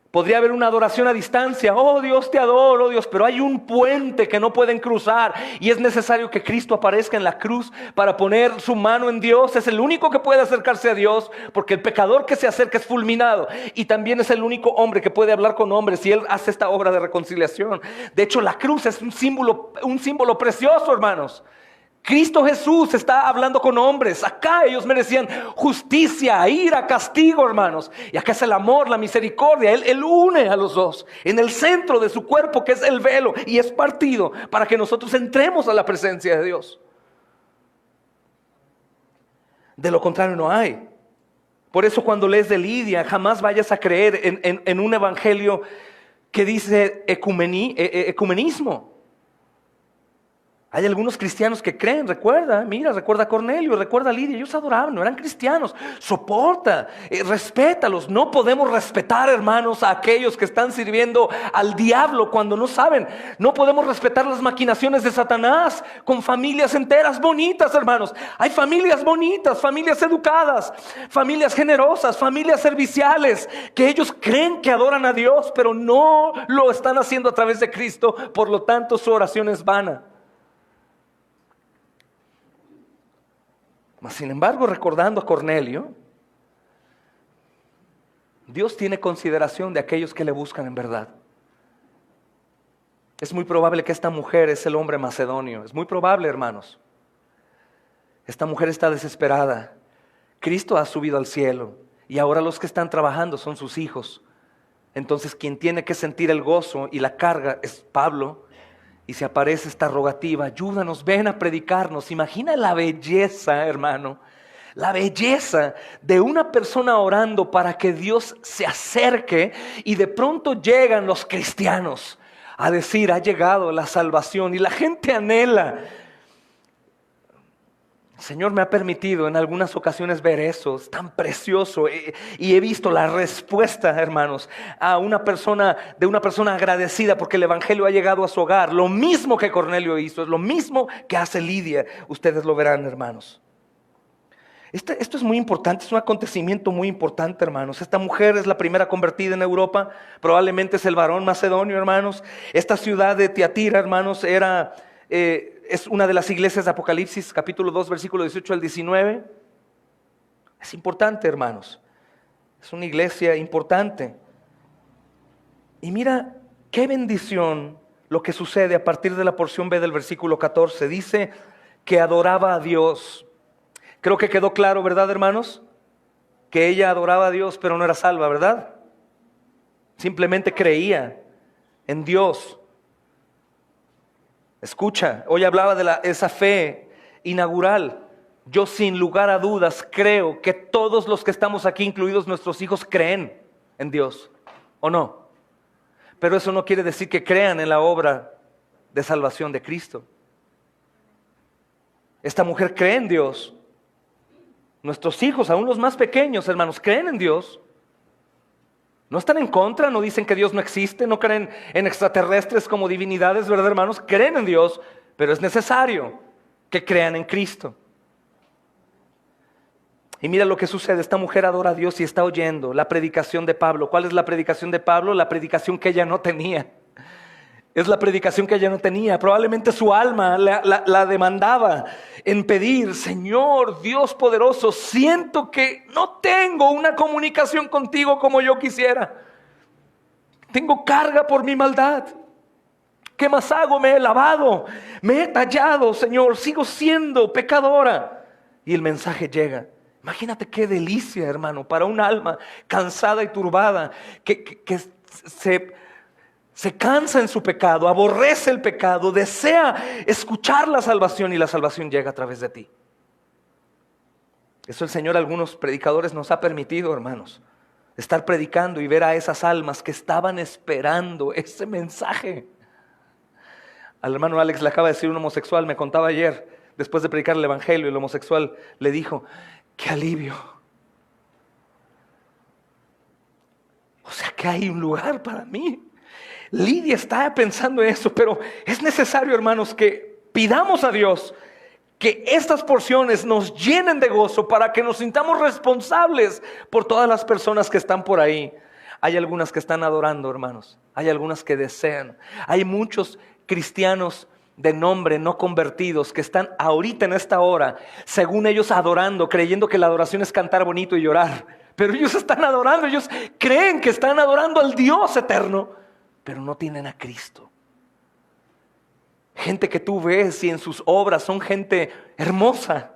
Podría haber una adoración a distancia. Oh Dios, te adoro, oh Dios. Pero hay un puente que no pueden cruzar. Y es necesario que Cristo aparezca en la cruz para poner su mano en Dios. Es el único que puede acercarse a Dios, porque el pecador que se acerca es fulminado. Y también es el único hombre que puede hablar con hombres, y Él hace esta obra de reconciliación. De hecho, la cruz es un símbolo precioso, hermanos. Cristo Jesús está hablando con hombres. Acá ellos merecían justicia, ira, castigo, hermanos. Y acá es el amor, la misericordia. Él une a los dos en el centro de su cuerpo, que es el velo, y es partido para que nosotros entremos a la presencia de Dios. De lo contrario no hay. Por eso cuando lees de Lidia, jamás vayas a creer en un evangelio que dice ecumenismo. Hay algunos cristianos que creen, recuerda a Cornelio, recuerda a Lidia, ellos adoraban, no eran cristianos, soporta, respétalos. No podemos respetar, hermanos, a aquellos que están sirviendo al diablo cuando no saben. No podemos respetar las maquinaciones de Satanás con familias enteras bonitas, hermanos. Hay familias bonitas, familias educadas, familias generosas, familias serviciales, que ellos creen que adoran a Dios, pero no lo están haciendo a través de Cristo, por lo tanto su oración es vana. Sin embargo, recordando a Cornelio, Dios tiene consideración de aquellos que le buscan en verdad. Es muy probable que esta mujer es el hombre macedonio. Es muy probable, hermanos. Esta mujer está desesperada. Cristo ha subido al cielo y ahora los que están trabajando son sus hijos. Entonces quien tiene que sentir el gozo y la carga es Pablo. Y se aparece esta rogativa: ayúdanos, ven a predicarnos. Imagina la belleza, hermano, la belleza de una persona orando para que Dios se acerque, y de pronto llegan los cristianos a decir: ha llegado la salvación, y la gente anhela. El Señor me ha permitido en algunas ocasiones ver eso, es tan precioso, y he visto la respuesta, hermanos, de una persona agradecida porque el evangelio ha llegado a su hogar. Lo mismo que Cornelio hizo, es lo mismo que hace Lidia. Ustedes lo verán, hermanos. Esto es muy importante, es un acontecimiento muy importante, hermanos. Esta mujer es la primera convertida en Europa, probablemente es el varón macedonio, hermanos. Esta ciudad de Tiatira, hermanos, es una de las iglesias de Apocalipsis, capítulo 2, versículo 18 al 19. Es importante, hermanos. Es una iglesia importante. Y mira qué bendición lo que sucede a partir de la porción B del versículo 14. Dice que adoraba a Dios. Creo que quedó claro, ¿verdad, hermanos? Que ella adoraba a Dios, pero no era salva, ¿verdad? Simplemente creía en Dios. Escucha, hoy hablaba de esa fe inaugural. Yo sin lugar a dudas creo que todos los que estamos aquí, incluidos nuestros hijos, creen en Dios, ¿o no? Pero eso no quiere decir que crean en la obra de salvación de Cristo. Esta mujer cree en Dios. Nuestros hijos, aún los más pequeños, hermanos, creen en Dios. No están en contra, no dicen que Dios no existe, no creen en extraterrestres como divinidades, ¿verdad, hermanos? Creen en Dios, pero es necesario que crean en Cristo. Y mira lo que sucede: esta mujer adora a Dios y está oyendo la predicación de Pablo. ¿Cuál es la predicación de Pablo? La predicación que ella no tenía. Es la predicación que ella no tenía. Probablemente su alma la demandaba en pedir: Señor Dios poderoso, siento que no tengo una comunicación contigo como yo quisiera. Tengo carga por mi maldad. ¿Qué más hago? Me he lavado, me he tallado, Señor, sigo siendo pecadora. Y el mensaje llega. Imagínate qué delicia, hermano, para un alma cansada y turbada, que se cansa en su pecado, aborrece el pecado, desea escuchar la salvación, y la salvación llega a través de ti. Eso el Señor a algunos predicadores nos ha permitido, hermanos, estar predicando y ver a esas almas que estaban esperando ese mensaje. Al hermano Alex le acaba de decir un homosexual, me contaba ayer, después de predicar el evangelio, el homosexual le dijo: ¡qué alivio! O sea que hay un lugar para mí. Lidia está pensando en eso, pero es necesario, hermanos, que pidamos a Dios que estas porciones nos llenen de gozo para que nos sintamos responsables por todas las personas que están por ahí. Hay algunas que están adorando, hermanos. Hay algunas que desean. Hay muchos cristianos de nombre no convertidos que están ahorita en esta hora, según ellos, adorando, creyendo que la adoración es cantar bonito y llorar. Pero ellos están adorando, ellos creen que están adorando al Dios eterno, pero no tienen a Cristo. Gente que tú ves y en sus obras son gente hermosa,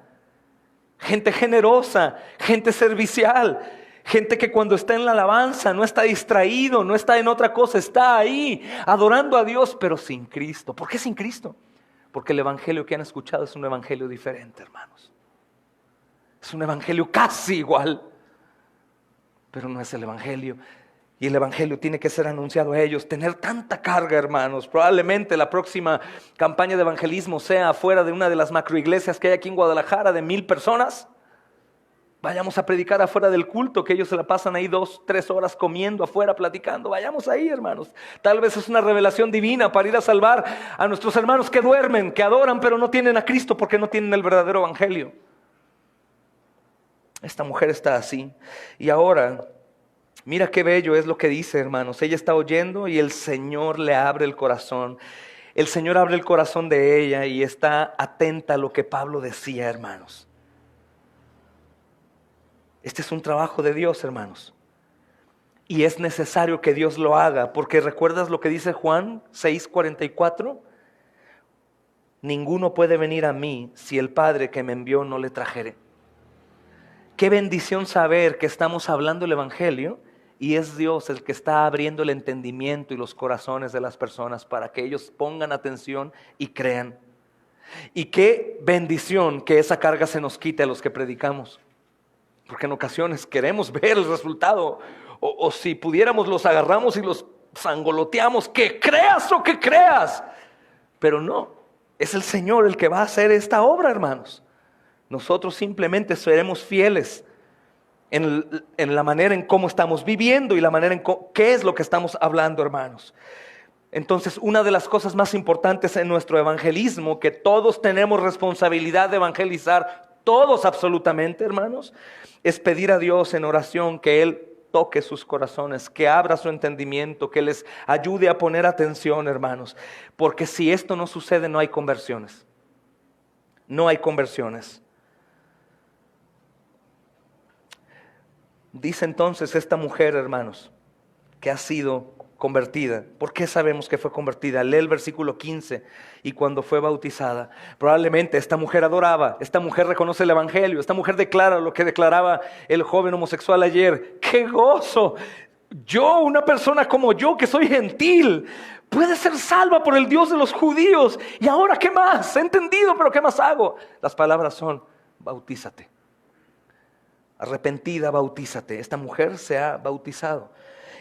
gente generosa, gente servicial, gente que cuando está en la alabanza no está distraído, no está en otra cosa, está ahí adorando a Dios, pero sin Cristo. ¿Por qué sin Cristo? Porque el evangelio que han escuchado es un evangelio diferente, hermanos. Es un evangelio casi igual, pero no es el evangelio. Y el evangelio tiene que ser anunciado a ellos. Tener tanta carga, hermanos. Probablemente la próxima campaña de evangelismo sea afuera de una de las macroiglesias que hay aquí en Guadalajara de 1,000 personas. Vayamos a predicar afuera del culto, que ellos se la pasan ahí 2, 3 horas comiendo afuera, platicando. Vayamos ahí, hermanos. Tal vez es una revelación divina para ir a salvar a nuestros hermanos que duermen, que adoran, pero no tienen a Cristo porque no tienen el verdadero evangelio. Esta mujer está así. Y ahora, mira qué bello es lo que dice, hermanos. Ella está oyendo y el Señor le abre el corazón. El Señor abre el corazón de ella y está atenta a lo que Pablo decía, hermanos. Este es un trabajo de Dios, hermanos. Y es necesario que Dios lo haga, porque ¿recuerdas lo que dice Juan 6:44? Ninguno puede venir a mí si el Padre que me envió no le trajere. Qué bendición saber que estamos hablando el evangelio y es Dios el que está abriendo el entendimiento y los corazones de las personas para que ellos pongan atención y crean. Y qué bendición que esa carga se nos quite a los que predicamos. Porque en ocasiones queremos ver el resultado. O si pudiéramos los agarramos y los zangoloteamos. Que creas o que creas. Pero no, es el Señor el que va a hacer esta obra, hermanos. Nosotros simplemente seremos fieles en la manera en cómo estamos viviendo y la manera en qué es lo que estamos hablando, hermanos. Entonces, una de las cosas más importantes en nuestro evangelismo, que todos tenemos responsabilidad de evangelizar, todos absolutamente, hermanos, es pedir a Dios en oración que Él toque sus corazones, que abra su entendimiento, que les ayude a poner atención, hermanos. Porque si esto no sucede, no hay conversiones. No hay conversiones. Dice entonces esta mujer, hermanos, que ha sido convertida. ¿Por qué sabemos que fue convertida? Lee el versículo 15. Y cuando fue bautizada, probablemente esta mujer adoraba, esta mujer reconoce el evangelio, esta mujer declara lo que declaraba el joven homosexual ayer. ¡Qué gozo! Yo, una persona como yo, que soy gentil, puede ser salva por el Dios de los judíos. ¿Y ahora qué más? He entendido, pero ¿qué más hago? Las palabras son: bautízate. Arrepentida, bautízate. Esta mujer se ha bautizado.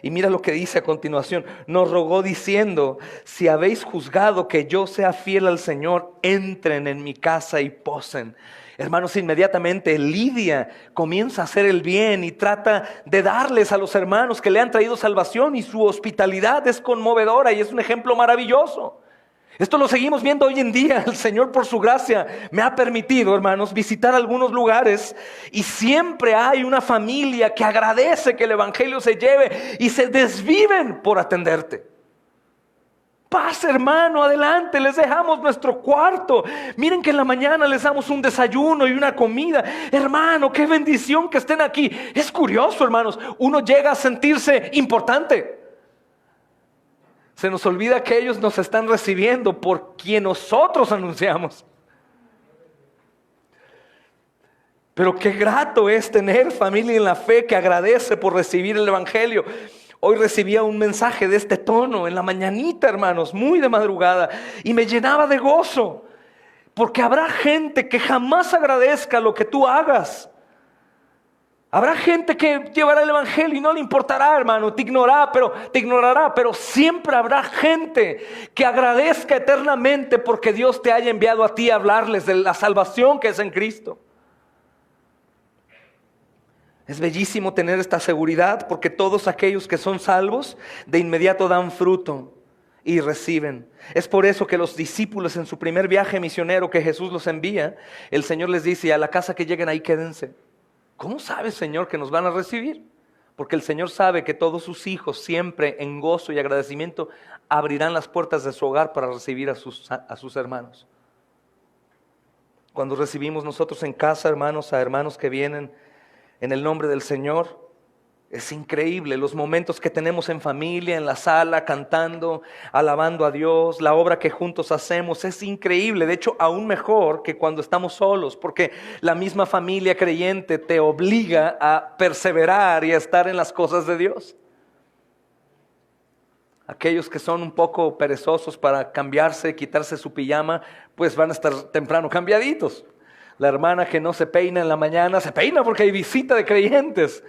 Y mira lo que dice a continuación. Nos rogó diciendo: si habéis juzgado que yo sea fiel al Señor, entren en mi casa y posen. Hermanos, inmediatamente Lidia comienza a hacer el bien y trata de darles a los hermanos que le han traído salvación, y su hospitalidad es conmovedora y es un ejemplo maravilloso. Esto lo seguimos viendo hoy en día. El Señor, por su gracia, me ha permitido, hermanos, visitar algunos lugares y siempre hay una familia que agradece que el evangelio se lleve y se desviven por atenderte. Pase, hermano, adelante, les dejamos nuestro cuarto. Miren que en la mañana les damos un desayuno y una comida. Hermano, qué bendición que estén aquí. Es curioso, hermanos, uno llega a sentirse importante. Se nos olvida que ellos nos están recibiendo por quien nosotros anunciamos. Pero qué grato es tener familia en la fe que agradece por recibir el evangelio. Hoy recibía un mensaje de este tono en la mañanita, hermanos, muy de madrugada, y me llenaba de gozo, porque habrá gente que jamás agradezca lo que tú hagas. Habrá gente que llevará el evangelio y no le importará, hermano, te ignorará, pero siempre habrá gente que agradezca eternamente porque Dios te haya enviado a ti a hablarles de la salvación que es en Cristo. Es bellísimo tener esta seguridad, porque todos aquellos que son salvos de inmediato dan fruto y reciben. Es por eso que los discípulos, en su primer viaje misionero que Jesús los envía, el Señor les dice: a la casa que lleguen ahí quédense. ¿Cómo sabes, Señor, que nos van a recibir? Porque el Señor sabe que todos sus hijos, siempre en gozo y agradecimiento, abrirán las puertas de su hogar para recibir a sus hermanos. Cuando recibimos nosotros en casa, hermanos, a hermanos que vienen en el nombre del Señor, es increíble los momentos que tenemos en familia, en la sala, cantando, alabando a Dios, la obra que juntos hacemos, es increíble. De hecho, aún mejor que cuando estamos solos, porque la misma familia creyente te obliga a perseverar y a estar en las cosas de Dios. Aquellos que son un poco perezosos para cambiarse, quitarse su pijama, pues van a estar temprano cambiaditos. La hermana que no se peina en la mañana, se peina porque hay visita de creyentes.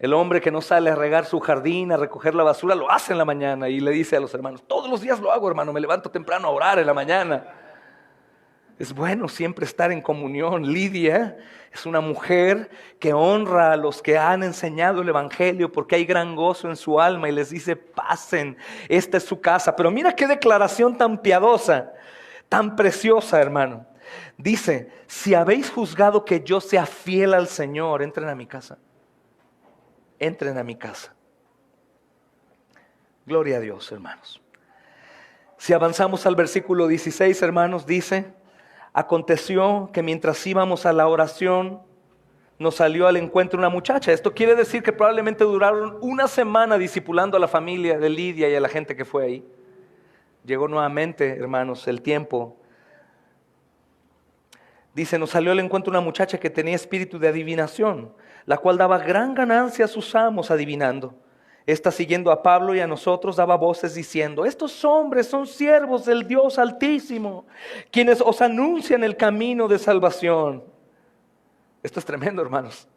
El hombre que no sale a regar su jardín, a recoger la basura, lo hace en la mañana y le dice a los hermanos, todos los días lo hago, hermano, me levanto temprano a orar en la mañana. Es bueno siempre estar en comunión. Lidia es una mujer que honra a los que han enseñado el evangelio porque hay gran gozo en su alma y les dice, pasen, esta es su casa. Pero mira qué declaración tan piadosa, tan preciosa, hermano. Dice, si habéis juzgado que yo sea fiel al Señor, entren a mi casa. Entren a mi casa. Gloria a Dios, hermanos. Si avanzamos al versículo 16, hermanos, dice, aconteció que mientras íbamos a la oración, nos salió al encuentro una muchacha. Esto quiere decir que probablemente duraron una semana discipulando a la familia de Lidia y a la gente que fue ahí. Llegó nuevamente, hermanos, el tiempo. Dice, nos salió al encuentro una muchacha que tenía espíritu de adivinación, la cual daba gran ganancia a sus amos adivinando. Esta, siguiendo a Pablo y a nosotros, daba voces diciendo, estos hombres son siervos del Dios Altísimo, quienes os anuncian el camino de salvación. Esto es tremendo, hermanos.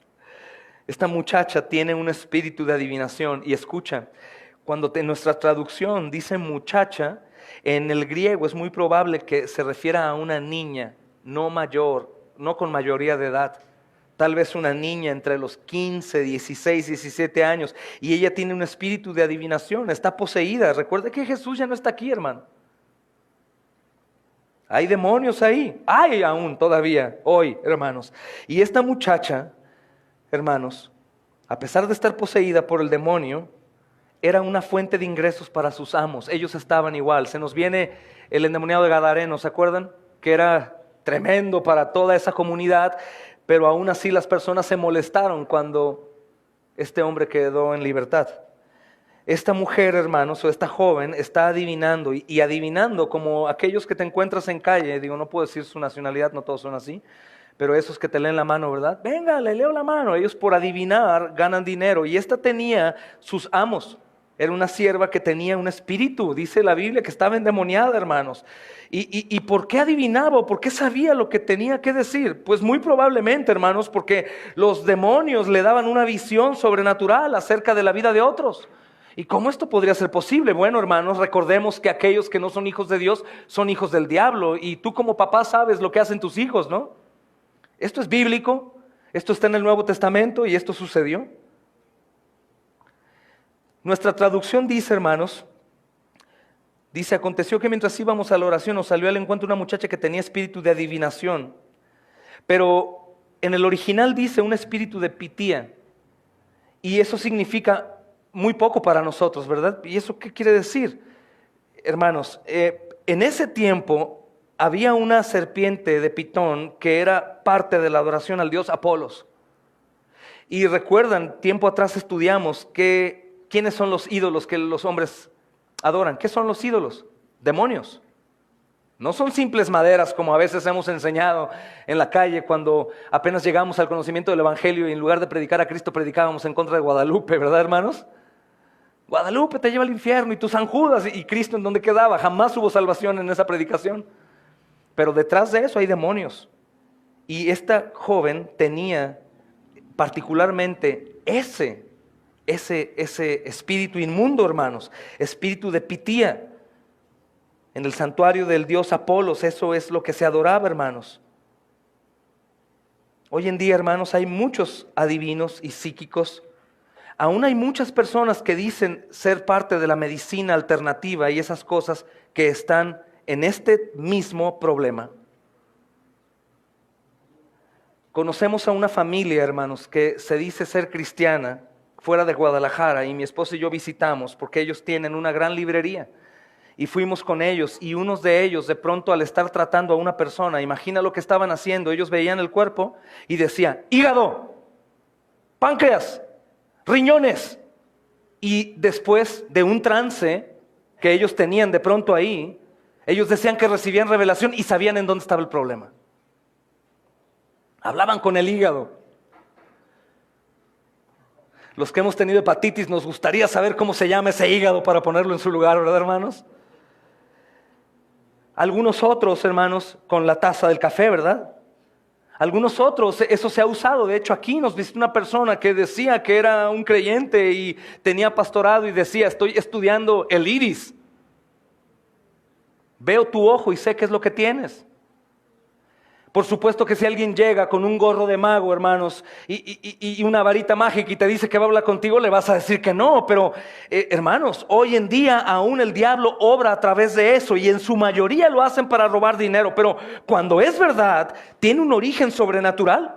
Esta muchacha tiene un espíritu de adivinación. Y escucha, cuando en nuestra traducción dice muchacha, en el griego es muy probable que se refiera a una niña, no mayor, no con mayoría de edad. Tal vez una niña entre los 15, 16, 17 años. Y ella tiene un espíritu de adivinación, está poseída. Recuerde que Jesús ya no está aquí, hermano. Hay demonios ahí. Hay aún todavía hoy, hermanos. Y esta muchacha, hermanos, a pesar de estar poseída por el demonio, era una fuente de ingresos para sus amos. Ellos estaban igual. Se nos viene el endemoniado de Gadareno, ¿se acuerdan? Que era tremendo para toda esa comunidad. Pero aún así las personas se molestaron cuando este hombre quedó en libertad. Esta mujer, hermanos, o esta joven está adivinando y adivinando como aquellos que te encuentras en calle. Digo, no puedo decir su nacionalidad, no todos son así, pero esos que te leen la mano, ¿verdad? Venga, le leo la mano. Ellos por adivinar ganan dinero. Y esta tenía sus amos. Era una sierva que tenía un espíritu, dice la Biblia, que estaba endemoniada, hermanos. ¿Y por qué adivinaba? ¿Por qué sabía lo que tenía que decir? Pues muy probablemente, hermanos, porque los demonios le daban una visión sobrenatural acerca de la vida de otros. ¿Y cómo esto podría ser posible? Bueno, hermanos, recordemos que aquellos que no son hijos de Dios son hijos del diablo. Y tú como papá sabes lo que hacen tus hijos, ¿no? Esto es bíblico, esto está en el Nuevo Testamento y esto sucedió. Nuestra traducción dice, hermanos, dice, aconteció que mientras íbamos a la oración nos salió al encuentro una muchacha que tenía espíritu de adivinación. Pero en el original dice un espíritu de pitía. Y eso significa muy poco para nosotros, ¿verdad? ¿Y eso qué quiere decir? Hermanos, en ese tiempo había una serpiente de Pitón que era parte de la adoración al dios Apolos. Y recuerdan, tiempo atrás estudiamos ¿quiénes son los ídolos que los hombres adoran? ¿Qué son los ídolos? Demonios. No son simples maderas como a veces hemos enseñado en la calle cuando apenas llegamos al conocimiento del Evangelio y en lugar de predicar a Cristo predicábamos en contra de Guadalupe, ¿verdad, hermanos? Guadalupe te lleva al infierno y tu San Judas y Cristo en donde quedaba. Jamás hubo salvación en esa predicación. Pero detrás de eso hay demonios. Y esta joven tenía particularmente ese espíritu inmundo, hermanos, espíritu de pitía. En el santuario del dios Apolos, eso es lo que se adoraba, hermanos. Hoy en día, hermanos, hay muchos adivinos y psíquicos. Aún hay muchas personas que dicen ser parte de la medicina alternativa y esas cosas que están en este mismo problema. Conocemos a una familia, hermanos, que se dice ser cristiana, fuera de Guadalajara, y mi esposa y yo visitamos porque ellos tienen una gran librería y fuimos con ellos y unos de ellos de pronto al estar tratando a una persona, imagina lo que estaban haciendo, ellos veían el cuerpo y decían hígado, páncreas, riñones, y después de un trance que ellos tenían de pronto ahí, ellos decían que recibían revelación y sabían en dónde estaba el problema. Hablaban con el hígado. Los que hemos tenido hepatitis nos gustaría saber cómo se llama ese hígado para ponerlo en su lugar, ¿verdad, hermanos? Algunos otros, hermanos, con la taza del café, ¿verdad? Algunos otros, eso se ha usado. De hecho, aquí nos visita una persona que decía que era un creyente y tenía pastorado y decía: estoy estudiando el iris. Veo tu ojo y sé qué es lo que tienes. Por supuesto que si alguien llega con un gorro de mago, hermanos, y una varita mágica y te dice que va a hablar contigo, le vas a decir que no. Pero, hermanos, hoy en día aún el diablo obra a través de eso, y en su mayoría lo hacen para robar dinero. Pero cuando es verdad, tiene un origen sobrenatural.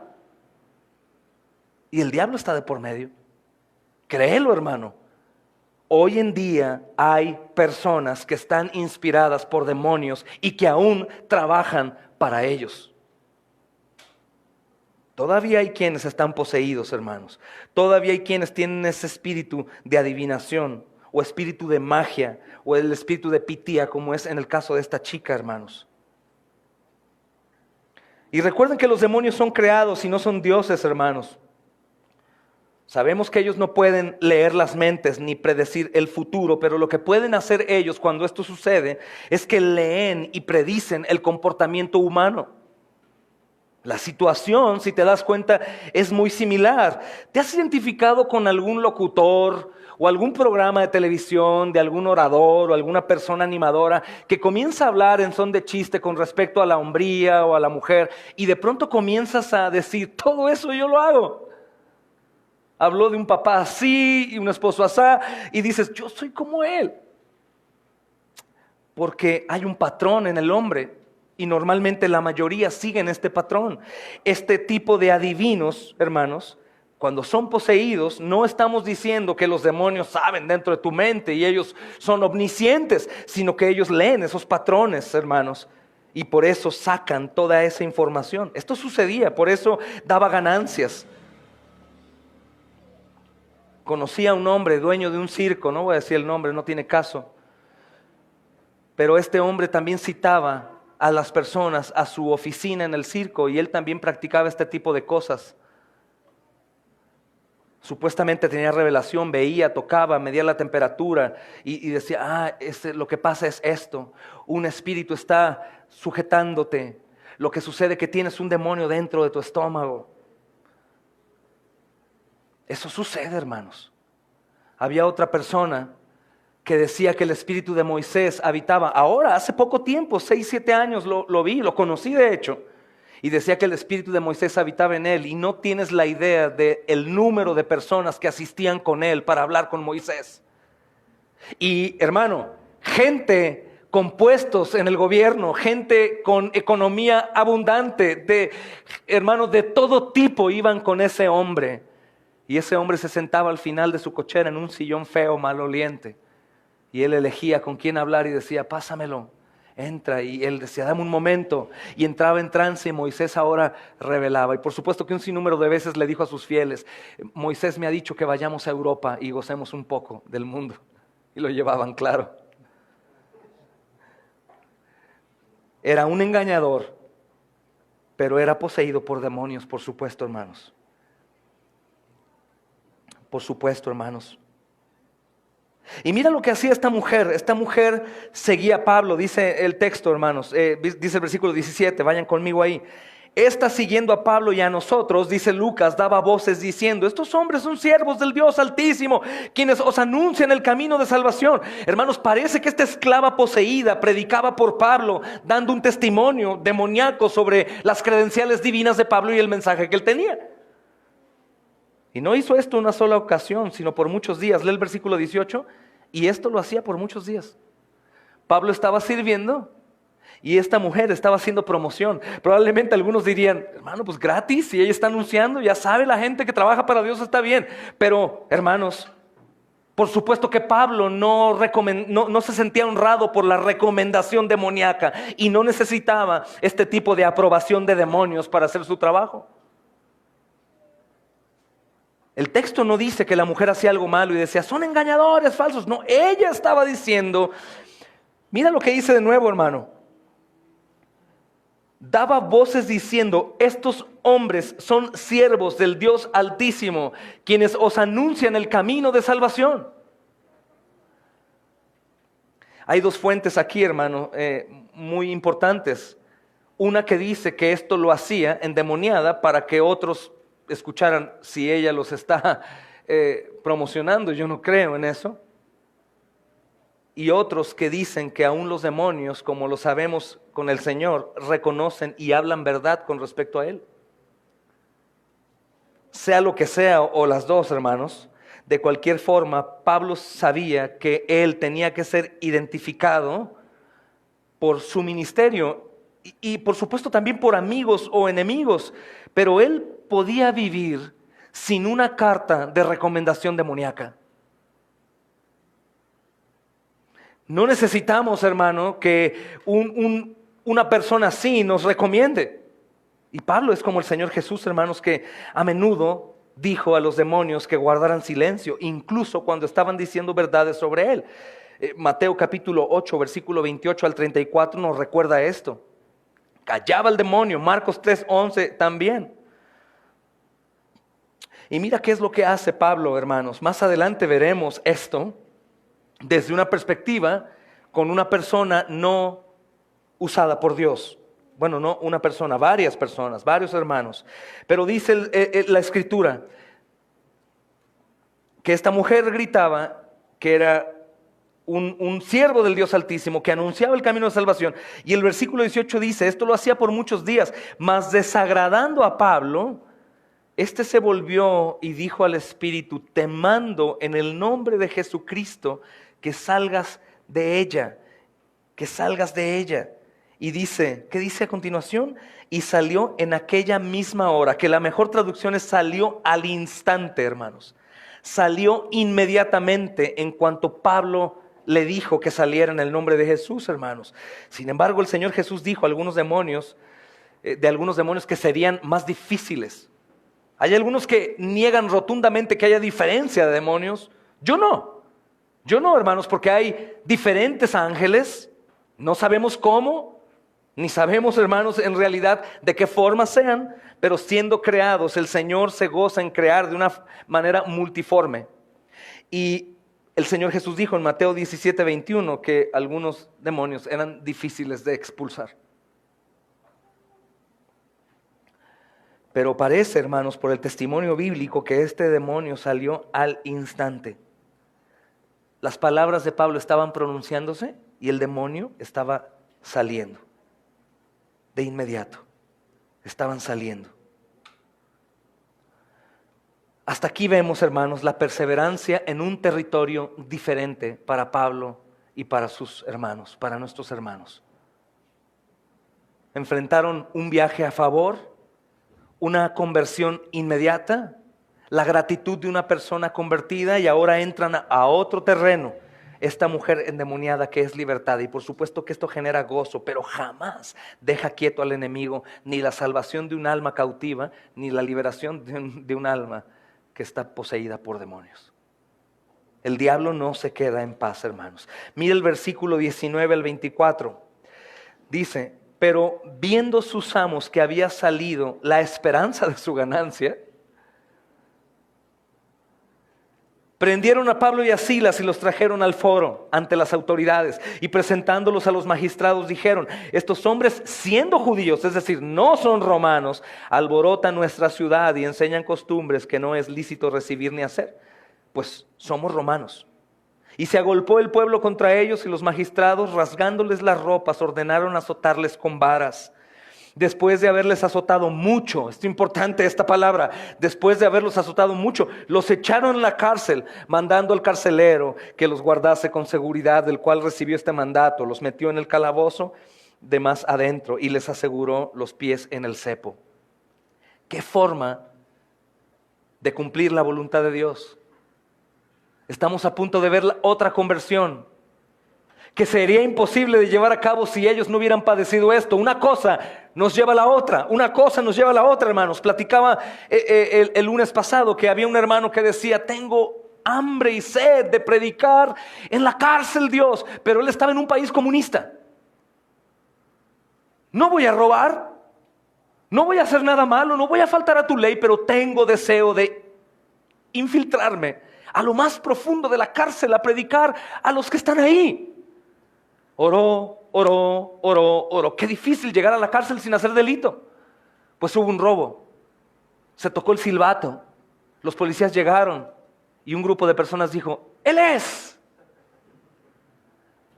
Y el diablo está de por medio. Créelo, hermano. Hoy en día hay personas que están inspiradas por demonios y que aún trabajan para ellos. Todavía hay quienes están poseídos, hermanos. Todavía hay quienes tienen ese espíritu de adivinación, o espíritu de magia, o el espíritu de pitía, como es en el caso de esta chica, hermanos. Y recuerden que los demonios son creados y no son dioses, hermanos. Sabemos que ellos no pueden leer las mentes ni predecir el futuro, pero lo que pueden hacer ellos cuando esto sucede es que leen y predicen el comportamiento humano. La situación, si te das cuenta, es muy similar. ¿Te has identificado con algún locutor o algún programa de televisión de algún orador o alguna persona animadora que comienza a hablar en son de chiste con respecto a la hombría o a la mujer, y de pronto comienzas a decir: todo eso yo lo hago? Habló de un papá así y un esposo así, y dices: yo soy como él. Porque hay un patrón en el hombre. Y normalmente la mayoría siguen este patrón. Este tipo de adivinos, hermanos, cuando son poseídos, no estamos diciendo que los demonios saben dentro de tu mente y ellos son omniscientes, sino que ellos leen esos patrones, hermanos, y por eso sacan toda esa información. Esto sucedía, por eso daba ganancias. Conocí a un hombre, dueño de un circo, no voy a decir el nombre, no tiene caso, pero este hombre también citaba a las personas a su oficina en el circo, y él también practicaba este tipo de cosas. Supuestamente tenía revelación, veía, tocaba, medía la temperatura y decía: lo que pasa es esto, un espíritu está sujetándote, lo que sucede es que tienes un demonio dentro de tu estómago. Eso sucede, hermanos. Había otra persona que decía que el espíritu de Moisés habitaba. Ahora, hace poco tiempo, 6, 7 años lo vi, lo conocí de hecho. Y decía que el espíritu de Moisés habitaba en él. Y no tienes la idea del número de personas que asistían con él para hablar con Moisés. Y hermano, gente con puestos en el gobierno, gente con economía abundante, hermanos de todo tipo iban con ese hombre. Y ese hombre se sentaba al final de su cochera en un sillón feo, maloliente. Y él elegía con quién hablar y decía: pásamelo, entra. Y él decía: dame un momento. Y entraba en trance, y Moisés ahora revelaba. Y por supuesto que un sinnúmero de veces le dijo a sus fieles: Moisés me ha dicho que vayamos a Europa y gocemos un poco del mundo. Y lo llevaban, claro. Era un engañador, pero era poseído por demonios, por supuesto, hermanos. Por supuesto, hermanos. Y mira lo que hacía esta mujer. Esta mujer seguía a Pablo, dice el texto, hermanos, dice el versículo 17, vayan conmigo ahí. Esta, siguiendo a Pablo y a nosotros, dice Lucas, daba voces diciendo: estos hombres son siervos del Dios Altísimo, quienes os anuncian el camino de salvación. Hermanos, parece que esta esclava poseída predicaba por Pablo, dando un testimonio demoníaco sobre las credenciales divinas de Pablo y el mensaje que él tenía. Y no hizo esto una sola ocasión, sino por muchos días. Lee el versículo 18, y esto lo hacía por muchos días. Pablo estaba sirviendo y esta mujer estaba haciendo promoción. Probablemente algunos dirían: hermano, pues gratis, si ella está anunciando, ya sabe la gente que trabaja para Dios, está bien. Pero, hermanos, por supuesto que Pablo no se sentía honrado por la recomendación demoníaca y no necesitaba este tipo de aprobación de demonios para hacer su trabajo. El texto no dice que la mujer hacía algo malo y decía: son engañadores, falsos. No, ella estaba diciendo, mira lo que dice de nuevo, hermano. Daba voces diciendo: estos hombres son siervos del Dios Altísimo, quienes os anuncian el camino de salvación. Hay dos fuentes aquí, hermano, muy importantes. una que dice que esto lo hacía endemoniada para que otros escucharan si ella los está promocionando. Yo no creo en eso. Y otros que dicen que aún los demonios, como lo sabemos con el Señor, reconocen y hablan verdad con respecto a Él. Sea lo que sea, o las dos, hermanos, de cualquier forma, Pablo sabía que él tenía que ser identificado por su ministerio y por supuesto también por amigos o enemigos, pero él podía vivir sin una carta de recomendación demoníaca. No necesitamos, hermano, que una persona así nos recomiende. Y Pablo es como el Señor Jesús, hermanos, que a menudo dijo a los demonios que guardaran silencio, incluso cuando estaban diciendo verdades sobre él. Mateo capítulo 8, versículo 28 al 34 nos recuerda esto. Callaba el demonio. Marcos 3:11 también. Y mira qué es lo que hace Pablo, hermanos. Más adelante veremos esto desde una perspectiva con una persona no usada por Dios. Bueno, no una persona, varias personas, varios hermanos. Pero dice la Escritura que esta mujer gritaba que era un siervo del Dios Altísimo que anunciaba el camino de salvación. Y el versículo 18 dice, esto lo hacía por muchos días, mas desagradando a Pablo, este se volvió y dijo al Espíritu, te mando en el nombre de Jesucristo que salgas de ella, que salgas de ella. Y dice, ¿qué dice a continuación? Y salió en aquella misma hora, que la mejor traducción es salió al instante, hermanos. Salió inmediatamente en cuanto Pablo le dijo que saliera en el nombre de Jesús, hermanos. Sin embargo, el Señor Jesús dijo a algunos demonios, de algunos demonios que serían más difíciles. Hay algunos que niegan rotundamente que haya diferencia de demonios. Yo no, hermanos, porque hay diferentes ángeles. No sabemos cómo, ni sabemos, hermanos, en realidad de qué forma sean, pero siendo creados, el Señor se goza en crear de una manera multiforme. Y el Señor Jesús dijo en Mateo 17:21 que algunos demonios eran difíciles de expulsar. Pero parece, hermanos, por el testimonio bíblico, que este demonio salió al instante. Las palabras de Pablo estaban pronunciándose y el demonio estaba saliendo. De inmediato, estaban saliendo. Hasta aquí vemos, hermanos, la perseverancia en un territorio diferente para Pablo y para sus hermanos, para nuestros hermanos. Enfrentaron un viaje a favor, una conversión inmediata, la gratitud de una persona convertida, y ahora entran a otro terreno, esta mujer endemoniada que es libertad. Y por supuesto que esto genera gozo, pero jamás deja quieto al enemigo, ni la salvación de un alma cautiva, ni la liberación de un alma que está poseída por demonios. El diablo no se queda en paz, hermanos. Mira el versículo 19 al 24. Dice, pero viendo sus amos que había salido la esperanza de su ganancia, prendieron a Pablo y a Silas y los trajeron al foro ante las autoridades, y presentándolos a los magistrados dijeron, estos hombres siendo judíos, es decir, no son romanos, alborotan nuestra ciudad y enseñan costumbres que no es lícito recibir ni hacer, pues somos romanos. Y se agolpó el pueblo contra ellos, y los magistrados, rasgándoles las ropas, ordenaron azotarles con varas. Después de haberles azotado mucho, es importante esta palabra, después de haberlos azotado mucho, los echaron en la cárcel, mandando al carcelero que los guardase con seguridad, del cual recibió este mandato. Los metió en el calabozo de más adentro y les aseguró los pies en el cepo. ¿Qué forma de cumplir la voluntad de Dios? Estamos a punto de ver otra conversión que sería imposible de llevar a cabo si ellos no hubieran padecido esto. Una cosa nos lleva a la otra, hermanos. Platicaba el lunes pasado que había un hermano que decía, tengo hambre y sed de predicar en la cárcel, Dios, pero él estaba en un país comunista. No voy a robar, no voy a hacer nada malo, no voy a faltar a tu ley, pero tengo deseo de infiltrarme a lo más profundo de la cárcel a predicar a los que están ahí. Oró oró. Qué difícil llegar a la cárcel sin hacer delito. Pues hubo un robo. Se tocó el silbato. Los policías llegaron y un grupo de personas dijo, ¡Él es!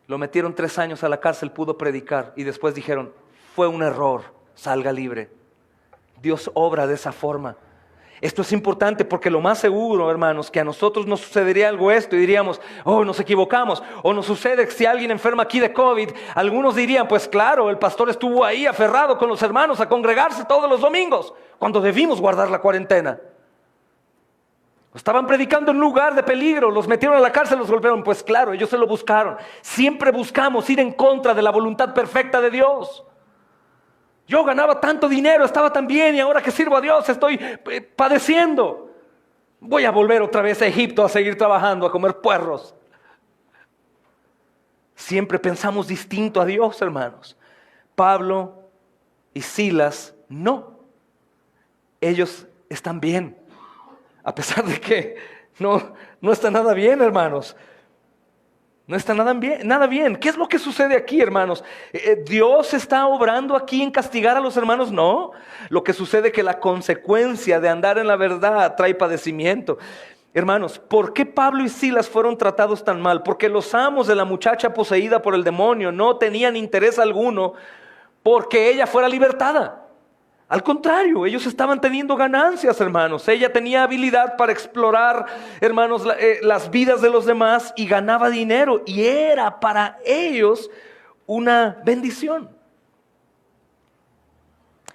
Lo metieron 3 años a la cárcel, pudo predicar y después dijeron, fue un error, salga libre. Dios obra de esa forma. Esto es importante porque lo más seguro, hermanos, que a nosotros nos sucedería algo esto y diríamos, oh, nos equivocamos. O nos sucede que si alguien enferma aquí de COVID, algunos dirían, pues claro, el pastor estuvo ahí aferrado con los hermanos a congregarse todos los domingos, cuando debimos guardar la cuarentena. Estaban predicando en un lugar de peligro, los metieron a la cárcel, los golpearon. Pues claro, ellos se lo buscaron. Siempre buscamos ir en contra de la voluntad perfecta de Dios. Yo ganaba tanto dinero, estaba tan bien y ahora que sirvo a Dios estoy padeciendo. Voy a volver otra vez a Egipto a seguir trabajando, a comer puerros. Siempre pensamos distinto a Dios, hermanos. Pablo y Silas no. Ellos están bien, a pesar de que no está nada bien, hermanos. No está nada bien. ¿Qué es lo que sucede aquí, hermanos? ¿Dios está obrando aquí en castigar a los hermanos? No. Lo que sucede es que la consecuencia de andar en la verdad trae padecimiento. Hermanos, ¿por qué Pablo y Silas fueron tratados tan mal? Porque los amos de la muchacha poseída por el demonio no tenían interés alguno porque ella fuera libertada. Al contrario, ellos estaban teniendo ganancias, hermanos. Ella tenía habilidad para explorar, hermanos, las vidas de los demás y ganaba dinero. Y era para ellos una bendición.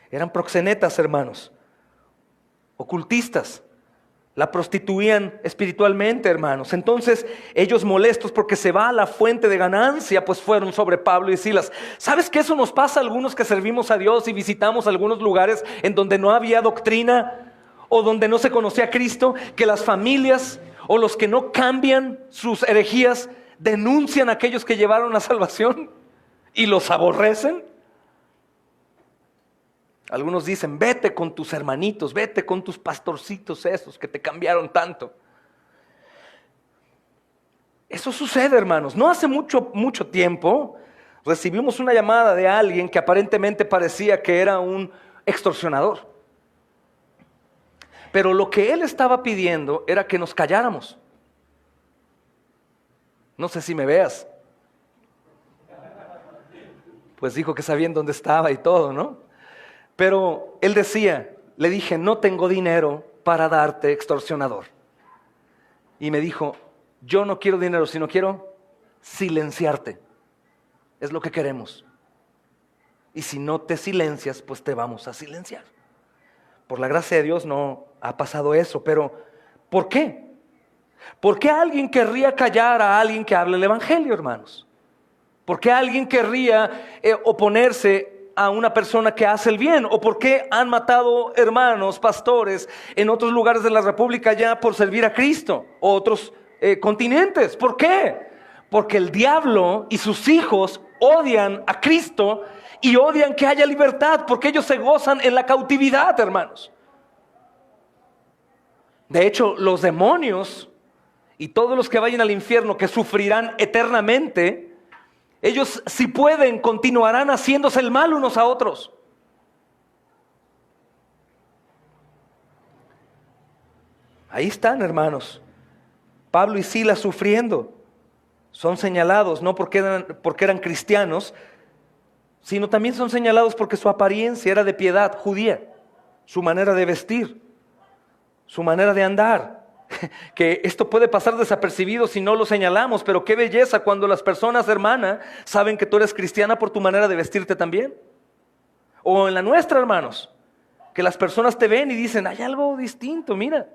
Eran proxenetas, hermanos, ocultistas. La prostituían espiritualmente, hermanos. Entonces ellos molestos porque se va a la fuente de ganancia, pues fueron sobre Pablo y Silas. ¿Sabes que eso nos pasa a algunos que servimos a Dios y visitamos algunos lugares en donde no había doctrina o donde no se conocía a Cristo? Que las familias o los que no cambian sus herejías denuncian a aquellos que llevaron la salvación y los aborrecen. Algunos dicen, vete con tus hermanitos, vete con tus pastorcitos esos que te cambiaron tanto. Eso sucede, hermanos. No hace mucho tiempo recibimos una llamada de alguien que aparentemente parecía que era un extorsionador. Pero lo que él estaba pidiendo era que nos calláramos. No sé si me veas. Pues dijo que sabían dónde estaba y todo, ¿no? Pero él decía, le dije, no tengo dinero para darte, extorsionador. Y me dijo, yo no quiero dinero, sino quiero silenciarte. Es lo que queremos. Y si no te silencias, pues te vamos a silenciar. Por la gracia de Dios no ha pasado eso, pero ¿por qué? ¿Por qué alguien querría callar a alguien que habla el evangelio, hermanos? ¿Por qué alguien querría oponerse a una persona que hace el bien? ¿O por qué han matado hermanos, pastores en otros lugares de la República ya por servir a Cristo? O otros continentes. ¿Por qué? Porque el diablo y sus hijos odian a Cristo y odian que haya libertad, porque ellos se gozan en la cautividad, hermanos. De hecho, los demonios y todos los que vayan al infierno, que sufrirán eternamente, ellos, si pueden, continuarán haciéndose el mal unos a otros. Ahí están, hermanos. Pablo y Silas sufriendo. Son señalados no porque eran cristianos, sino también son señalados porque su apariencia era de piedad judía. Su manera de vestir, su manera de andar. Que esto puede pasar desapercibido si no lo señalamos, pero qué belleza cuando las personas, hermana, saben que tú eres cristiana por tu manera de vestirte también. O en la nuestra, hermanos, que las personas te ven y dicen, hay algo distinto, mira.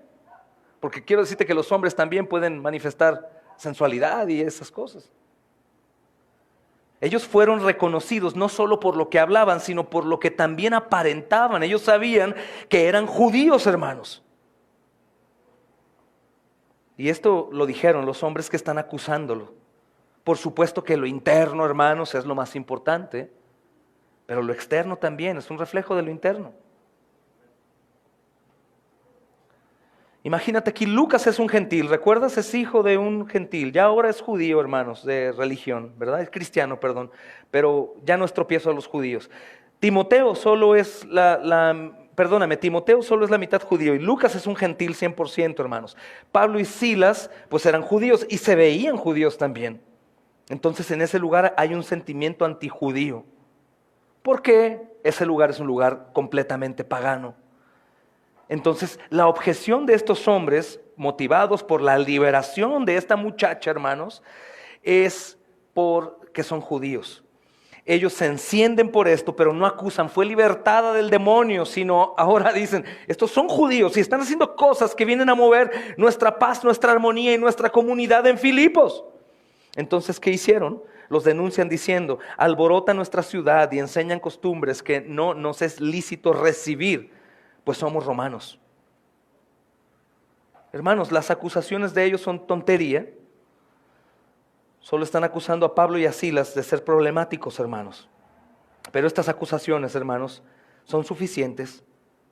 Porque quiero decirte que los hombres también pueden manifestar sensualidad y esas cosas. Ellos fueron reconocidos no solo por lo que hablaban, sino por lo que también aparentaban. Ellos sabían que eran judíos, hermanos. Y esto lo dijeron los hombres que están acusándolo. Por supuesto que lo interno, hermanos, es lo más importante, pero lo externo también es un reflejo de lo interno. Imagínate aquí, Lucas es un gentil, ¿recuerdas? Es hijo de un gentil, ya ahora es judío, hermanos, de religión, ¿verdad? Es cristiano, perdón, pero ya no es tropiezo a los judíos. Timoteo solo es Timoteo solo es la mitad judío y Lucas es un gentil 100%, hermanos. Pablo y Silas, pues eran judíos y se veían judíos también. Entonces en ese lugar hay un sentimiento antijudío, porque ese lugar es un lugar completamente pagano. Entonces, la objeción de estos hombres, motivados por la liberación de esta muchacha, hermanos, es porque son judíos. Ellos se encienden por esto, pero no acusan, fue libertada del demonio, sino ahora dicen, estos son judíos y están haciendo cosas que vienen a mover nuestra paz, nuestra armonía y nuestra comunidad en Filipos. Entonces, ¿qué hicieron? Los denuncian diciendo, alborotan nuestra ciudad y enseñan costumbres que no nos es lícito recibir, pues somos romanos. Hermanos, las acusaciones de ellos son tontería. Solo están acusando a Pablo y a Silas de ser problemáticos, hermanos. Pero estas acusaciones, hermanos, son suficientes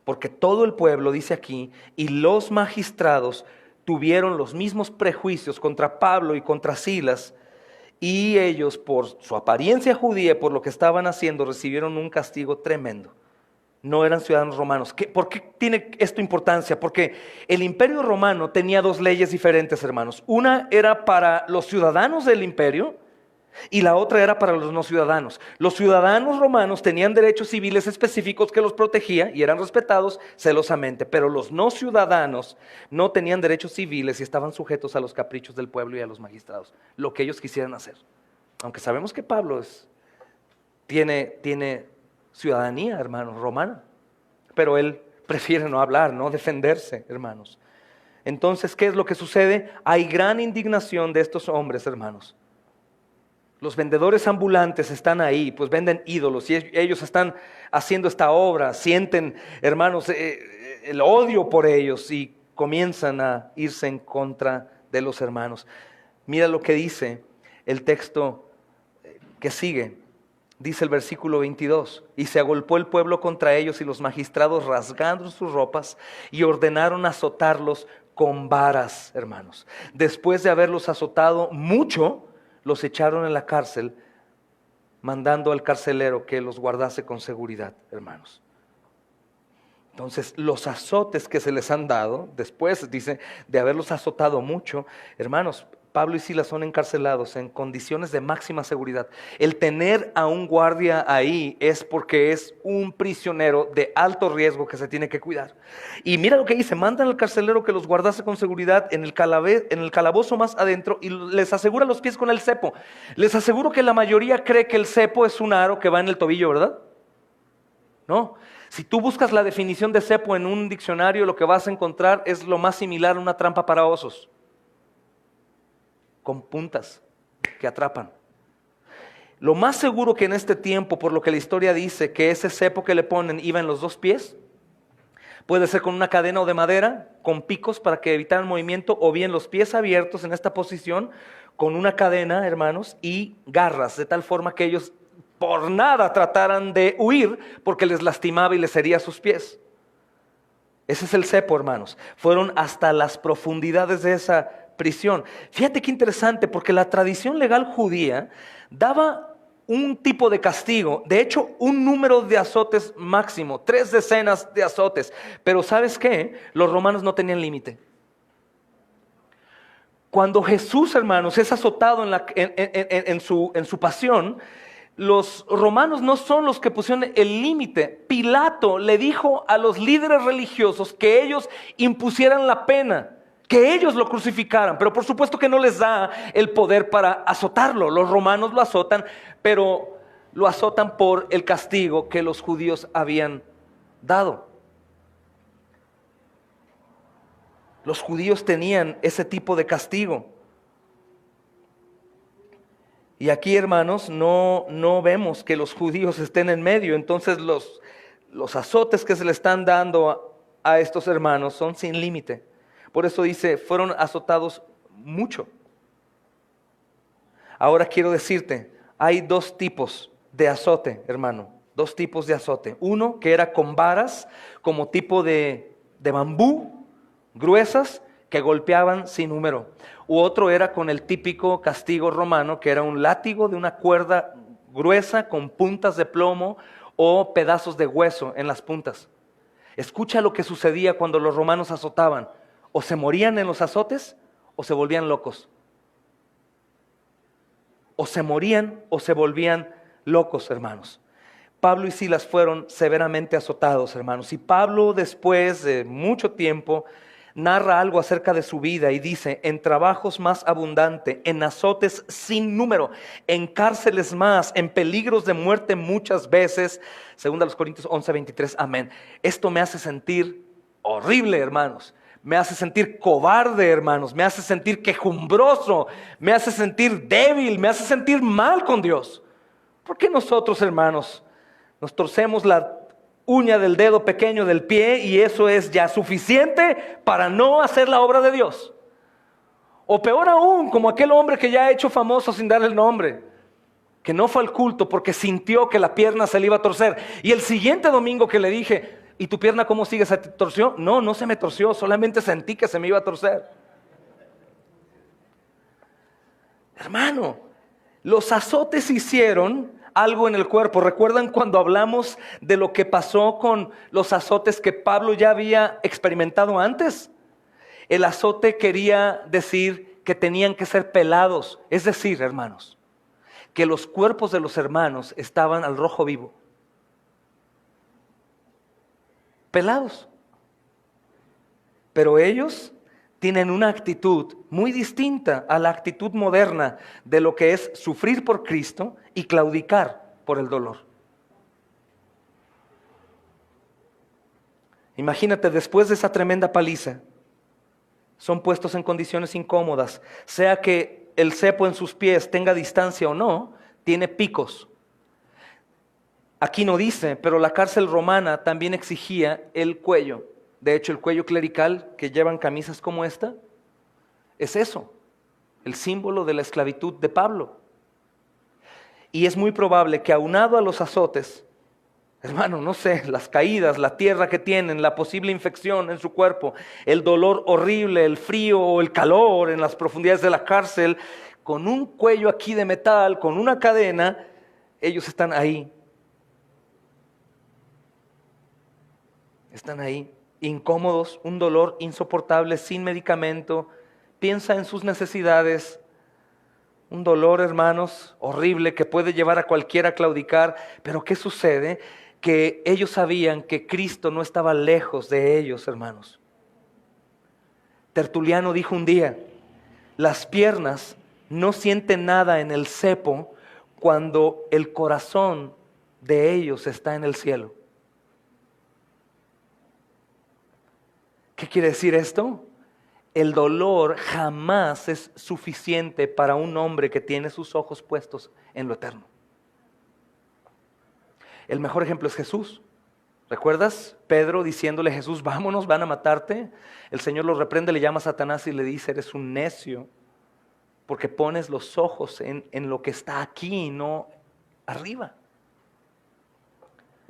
porque todo el pueblo, dice aquí, y los magistrados tuvieron los mismos prejuicios contra Pablo y contra Silas, y ellos, por su apariencia judía y por lo que estaban haciendo, recibieron un castigo tremendo. No eran ciudadanos romanos. ¿Por qué tiene esto importancia? Porque el imperio romano tenía dos leyes diferentes, hermanos. Una era para los ciudadanos del imperio y la otra era para los no ciudadanos. Los ciudadanos romanos tenían derechos civiles específicos que los protegía y eran respetados celosamente, pero los no ciudadanos no tenían derechos civiles y estaban sujetos a los caprichos del pueblo y a los magistrados, lo que ellos quisieran hacer. Aunque sabemos que Pablo tiene ciudadanía, hermanos, romana, pero él prefiere no hablar, no defenderse, hermanos. Entonces, ¿qué es lo que sucede? Hay gran indignación de estos hombres, hermanos. Los vendedores ambulantes están ahí, pues venden ídolos y ellos están haciendo esta obra, sienten, hermanos, el odio por ellos y comienzan a irse en contra de los hermanos. Mira lo que dice el texto que sigue. Dice el versículo 22, y se agolpó el pueblo contra ellos y los magistrados rasgaron sus ropas y ordenaron azotarlos con varas, hermanos. Después de haberlos azotado mucho, los echaron en la cárcel, mandando al carcelero que los guardase con seguridad, hermanos. Entonces, los azotes que se les han dado, después dice, de haberlos azotado mucho, hermanos, Pablo y Silas son encarcelados en condiciones de máxima seguridad. El tener a un guardia ahí es porque es un prisionero de alto riesgo que se tiene que cuidar. Y mira lo que dice, mandan al carcelero que los guardase con seguridad en el calabozo más adentro y les asegura los pies con el cepo. Les aseguro que la mayoría cree que el cepo es un aro que va en el tobillo, ¿verdad? No. Si tú buscas la definición de cepo en un diccionario, lo que vas a encontrar es lo más similar a una trampa para osos, con puntas que atrapan. Lo más seguro que en este tiempo, por lo que la historia dice, que ese cepo que le ponen iba en los dos pies, puede ser con una cadena o de madera, con picos para que evitaran movimiento, o bien los pies abiertos en esta posición, con una cadena, hermanos, y garras, de tal forma que ellos por nada trataran de huir, porque les lastimaba y les hería sus pies. Ese es el cepo, hermanos. Fueron hasta las profundidades de esa prisión. Fíjate qué interesante, porque la tradición legal judía daba un tipo de castigo, de hecho un número de azotes máximo, 3 decenas de azotes, pero ¿sabes qué? Los romanos no tenían límite. Cuando Jesús, hermanos, es azotado en su pasión, los romanos no son los que pusieron el límite. Pilato le dijo a los líderes religiosos que ellos impusieran la pena, que ellos lo crucificaran, pero por supuesto que no les da el poder para azotarlo. Los romanos lo azotan, pero lo azotan por el castigo que los judíos habían dado. Los judíos tenían ese tipo de castigo. Y aquí, hermanos, no vemos que los judíos estén en medio. Entonces los azotes que se le están dando a estos hermanos son sin límite. Por eso dice, fueron azotados mucho. Ahora quiero decirte, hay 2 tipos de azote, hermano. 2 tipos de azote. Uno que era con varas, como tipo de bambú, gruesas que golpeaban sin número. U otro era con el típico castigo romano, que era un látigo de una cuerda gruesa con puntas de plomo o pedazos de hueso en las puntas. Escucha lo que sucedía cuando los romanos azotaban. O se morían en los azotes o se volvían locos. O se morían o se volvían locos, hermanos. Pablo y Silas fueron severamente azotados, hermanos. Y Pablo, después de mucho tiempo, narra algo acerca de su vida y dice: en trabajos más abundante, en azotes sin número, en cárceles más, en peligros de muerte muchas veces. 2 Corintios 11:23, amén. Esto me hace sentir horrible, hermanos. Me hace sentir cobarde, hermanos. Me hace sentir quejumbroso. Me hace sentir débil. Me hace sentir mal con Dios. ¿Por qué nosotros, hermanos, nos torcemos la uña del dedo pequeño del pie y eso es ya suficiente para no hacer la obra de Dios? O peor aún, como aquel hombre que ya ha hecho famoso sin dar el nombre, que no fue al culto porque sintió que la pierna se le iba a torcer. Y el siguiente domingo que le dije: ¿y tu pierna cómo sigue? ¿Se te torció? No, no se me torció, solamente sentí que se me iba a torcer. Hermano, los azotes hicieron algo en el cuerpo. ¿Recuerdan cuando hablamos de lo que pasó con los azotes que Pablo ya había experimentado antes? El azote quería decir que tenían que ser pelados. Es decir, hermanos, que los cuerpos de los hermanos estaban al rojo vivo. Pelados. Pero ellos tienen una actitud muy distinta a la actitud moderna de lo que es sufrir por Cristo y claudicar por el dolor. Imagínate, después de esa tremenda paliza, son puestos en condiciones incómodas, sea que el cepo en sus pies tenga distancia o no, tiene picos. Aquí no dice, pero la cárcel romana también exigía el cuello. De hecho, el cuello clerical que llevan camisas como esta, es eso, el símbolo de la esclavitud de Pablo. Y es muy probable que aunado a los azotes, hermano, no sé, las caídas, la tierra que tienen, la posible infección en su cuerpo, el dolor horrible, el frío o el calor en las profundidades de la cárcel, con un cuello aquí de metal, con una cadena, ellos están ahí. Están ahí, incómodos, un dolor insoportable, sin medicamento. Piensa en sus necesidades. Un dolor, hermanos, horrible que puede llevar a cualquiera a claudicar. Pero ¿qué sucede? Que ellos sabían que Cristo no estaba lejos de ellos, hermanos. Tertuliano dijo un día: las piernas no sienten nada en el cepo cuando el corazón de ellos está en el cielo. ¿Qué quiere decir esto? El dolor jamás es suficiente para un hombre que tiene sus ojos puestos en lo eterno. El mejor ejemplo es Jesús. ¿Recuerdas? Pedro diciéndole a Jesús: vámonos, van a matarte. El Señor lo reprende, le llama a Satanás y le dice: eres un necio, porque pones los ojos en lo que está aquí y no arriba.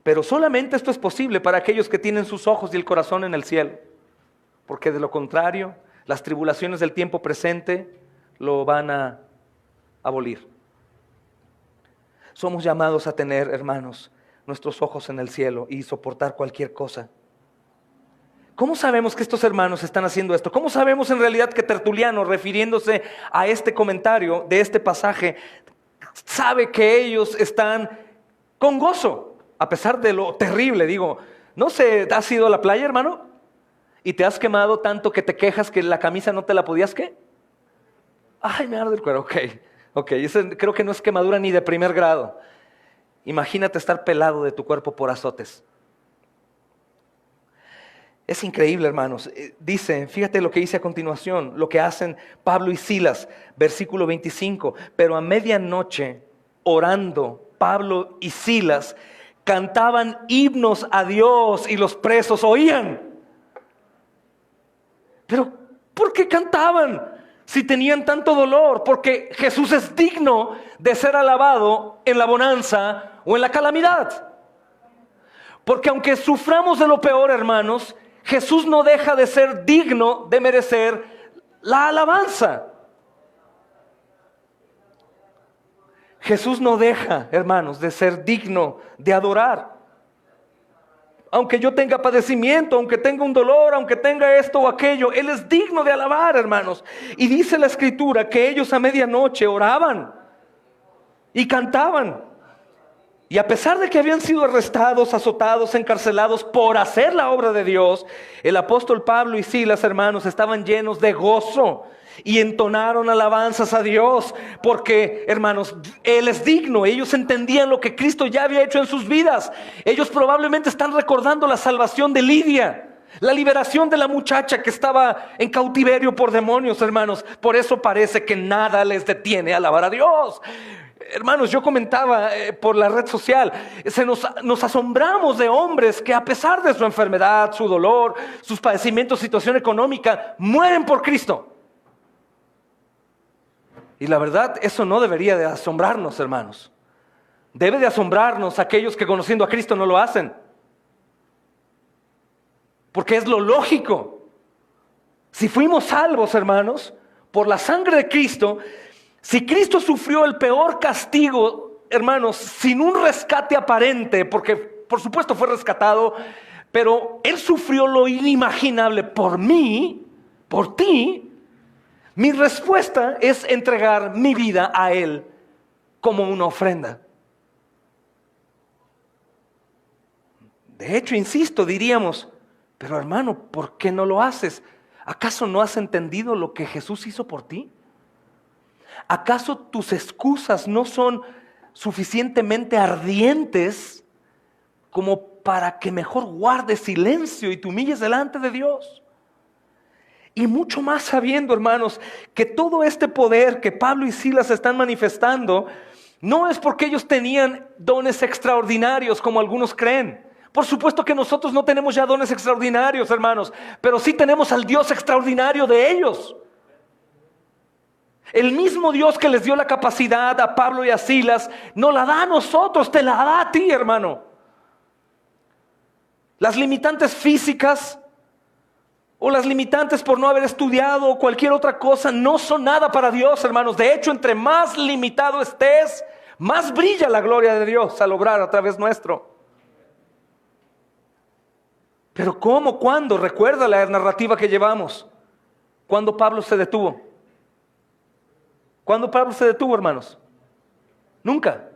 Pero solamente esto es posible para aquellos que tienen sus ojos y el corazón en el cielo. Porque de lo contrario, las tribulaciones del tiempo presente lo van a abolir. Somos llamados a tener, hermanos, nuestros ojos en el cielo y soportar cualquier cosa. ¿Cómo sabemos que estos hermanos están haciendo esto? ¿Cómo sabemos en realidad que Tertuliano, refiriéndose a este comentario de este pasaje, sabe que ellos están con gozo, a pesar de lo terrible? Digo, ¿no se has ido a la playa, hermano? ¿Y te has quemado tanto que te quejas que la camisa no te la podías qué? Ay, me arde el cuero. Ok, eso creo que no es quemadura ni de primer grado. Imagínate estar pelado de tu cuerpo por azotes. Es increíble, hermanos. Dice, fíjate lo que dice a continuación, lo que hacen Pablo y Silas, versículo 25. Pero a medianoche, orando, Pablo y Silas cantaban himnos a Dios y los presos oían. Pero, ¿por qué cantaban si tenían tanto dolor? Porque Jesús es digno de ser alabado en la bonanza o en la calamidad. Porque aunque suframos de lo peor, hermanos, Jesús no deja de ser digno de merecer la alabanza. Jesús no deja, hermanos, de ser digno de adorar. Aunque yo tenga padecimiento, aunque tenga un dolor, aunque tenga esto o aquello, Él es digno de alabar, hermanos. Y dice la Escritura que ellos a medianoche oraban y cantaban. Y a pesar de que habían sido arrestados, azotados, encarcelados por hacer la obra de Dios, el apóstol Pablo y Silas, hermanos, estaban llenos de gozo y entonaron alabanzas a Dios, porque, hermanos, Él es digno. Ellos entendían lo que Cristo ya había hecho en sus vidas. Ellos probablemente están recordando la salvación de Lidia, la liberación de la muchacha que estaba en cautiverio por demonios, hermanos. Por eso parece que nada les detiene a alabar a Dios. Hermanos, yo comentaba por la red social, nos asombramos de hombres que a pesar de su enfermedad, su dolor, sus padecimientos, situación económica, mueren por Cristo. Y la verdad, eso no debería de asombrarnos, hermanos. Debe de asombrarnos aquellos que conociendo a Cristo no lo hacen. Porque es lo lógico. Si fuimos salvos, hermanos, por la sangre de Cristo, si Cristo sufrió el peor castigo, hermanos, sin un rescate aparente, porque por supuesto fue rescatado, pero Él sufrió lo inimaginable por mí, por ti. Mi respuesta es entregar mi vida a Él como una ofrenda. De hecho, insisto, diríamos, pero hermano, ¿por qué no lo haces? ¿Acaso no has entendido lo que Jesús hizo por ti? ¿Acaso tus excusas no son suficientemente ardientes como para que mejor guardes silencio y te humilles delante de Dios? Y mucho más sabiendo, hermanos, que todo este poder que Pablo y Silas están manifestando no es porque ellos tenían dones extraordinarios como algunos creen. Por supuesto que nosotros no tenemos ya dones extraordinarios, hermanos, pero sí tenemos al Dios extraordinario de ellos. El mismo Dios que les dio la capacidad a Pablo y a Silas, nos la da a nosotros, te la da a ti, hermano. Las limitantes físicas o las limitantes por no haber estudiado o cualquier otra cosa no son nada para Dios, hermanos. De hecho, entre más limitado estés, más brilla la gloria de Dios al obrar a través nuestro. Pero ¿cómo? ¿Cuándo? Recuerda la narrativa que llevamos. ¿Cuándo Pablo se detuvo? ¿Cuándo Pablo se detuvo, hermanos? Nunca.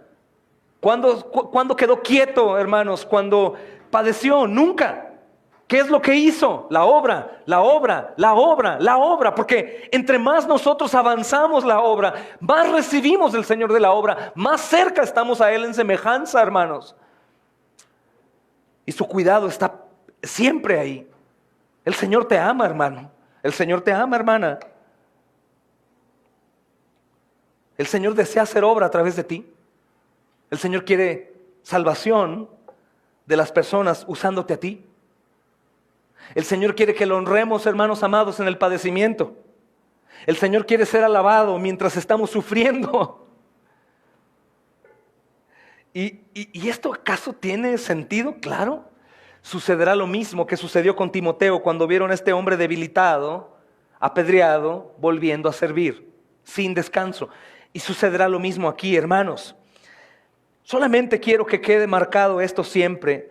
¿Cuándo quedó quieto, hermanos? ¿Cuándo padeció? Nunca. ¿Qué es lo que hizo? La obra, la obra, la obra, la obra. Porque entre más nosotros avanzamos la obra, más recibimos del Señor de la obra, más cerca estamos a Él en semejanza, hermanos. Y su cuidado está siempre ahí. El Señor te ama, hermano. El Señor te ama, hermana. El Señor desea hacer obra a través de ti. El Señor quiere salvación de las personas usándote a ti. El Señor quiere que lo honremos, hermanos amados, en el padecimiento. El Señor quiere ser alabado mientras estamos sufriendo. ¿Y esto acaso tiene sentido? Claro. Sucederá lo mismo que sucedió con Timoteo cuando vieron a este hombre debilitado, apedreado, volviendo a servir, sin descanso. Y sucederá lo mismo aquí, hermanos. Solamente quiero que quede marcado esto siempre.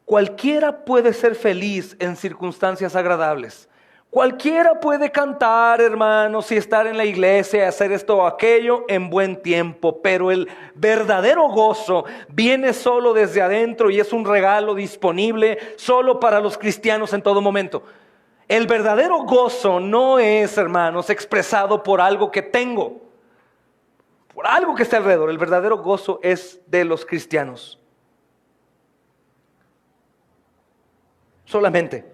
Cualquiera puede ser feliz en circunstancias agradables. Cualquiera puede cantar, hermanos, y estar en la iglesia, hacer esto o aquello en buen tiempo. Pero el verdadero gozo viene solo desde adentro y es un regalo disponible solo para los cristianos en todo momento. El verdadero gozo no es, hermanos, expresado por algo que tengo, por algo que está alrededor. El verdadero gozo es de los cristianos. Solamente.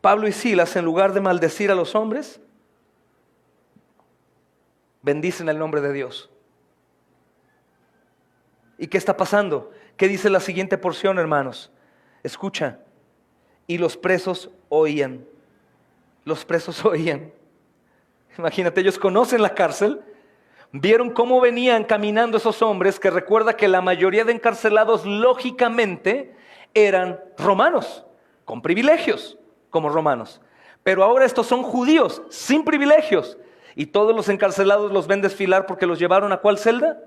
Pablo y Silas, en lugar de maldecir a los hombres, bendicen el nombre de Dios. ¿Y qué está pasando? ¿Qué dice la siguiente porción, hermanos? Escucha. Y los presos oían. Los presos oían. Imagínate, ellos conocen la cárcel. Vieron cómo venían caminando esos hombres, que recuerda que la mayoría de encarcelados lógicamente eran romanos, con privilegios como romanos. Pero ahora estos son judíos, sin privilegios. Y todos los encarcelados los ven desfilar porque los llevaron ¿a cuál celda?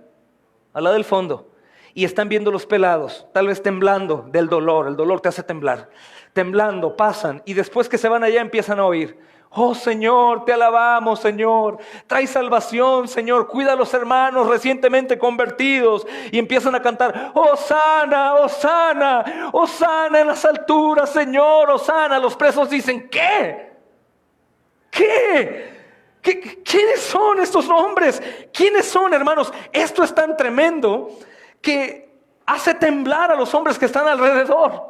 A la del fondo. Y están viendo los pelados, tal vez temblando del dolor. El dolor te hace temblar. Temblando, pasan. Y después que se van allá empiezan a oír: oh Señor, te alabamos, Señor. Trae salvación, Señor. Cuida a los hermanos recientemente convertidos. Y empiezan a cantar: Hosana, Hosana, Hosana en las alturas, Señor, Hosana. Los presos dicen: ¿qué? ¿Qué? ¿Quiénes son estos hombres? ¿Quiénes son, hermanos? Esto es tan tremendo que hace temblar a los hombres que están alrededor.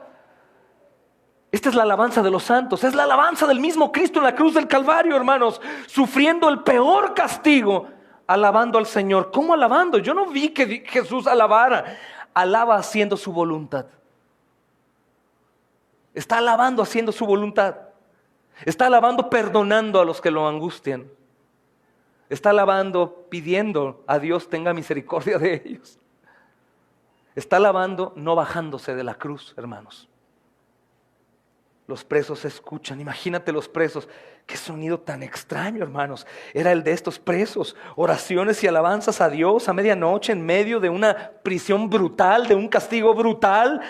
Esta es la alabanza de los santos, es la alabanza del mismo Cristo en la cruz del Calvario, hermanos, sufriendo el peor castigo, alabando al Señor. ¿Cómo alabando? Yo no vi que Jesús alabara. Alaba haciendo su voluntad. Está alabando haciendo su voluntad. Está alabando perdonando a los que lo angustian. Está alabando pidiendo a Dios tenga misericordia de ellos. Está alabando no bajándose de la cruz, hermanos. Los presos escuchan. Imagínate los presos. Qué sonido tan extraño, hermanos. Era el de estos presos. Oraciones y alabanzas a Dios a medianoche en medio de una prisión brutal, de un castigo brutal.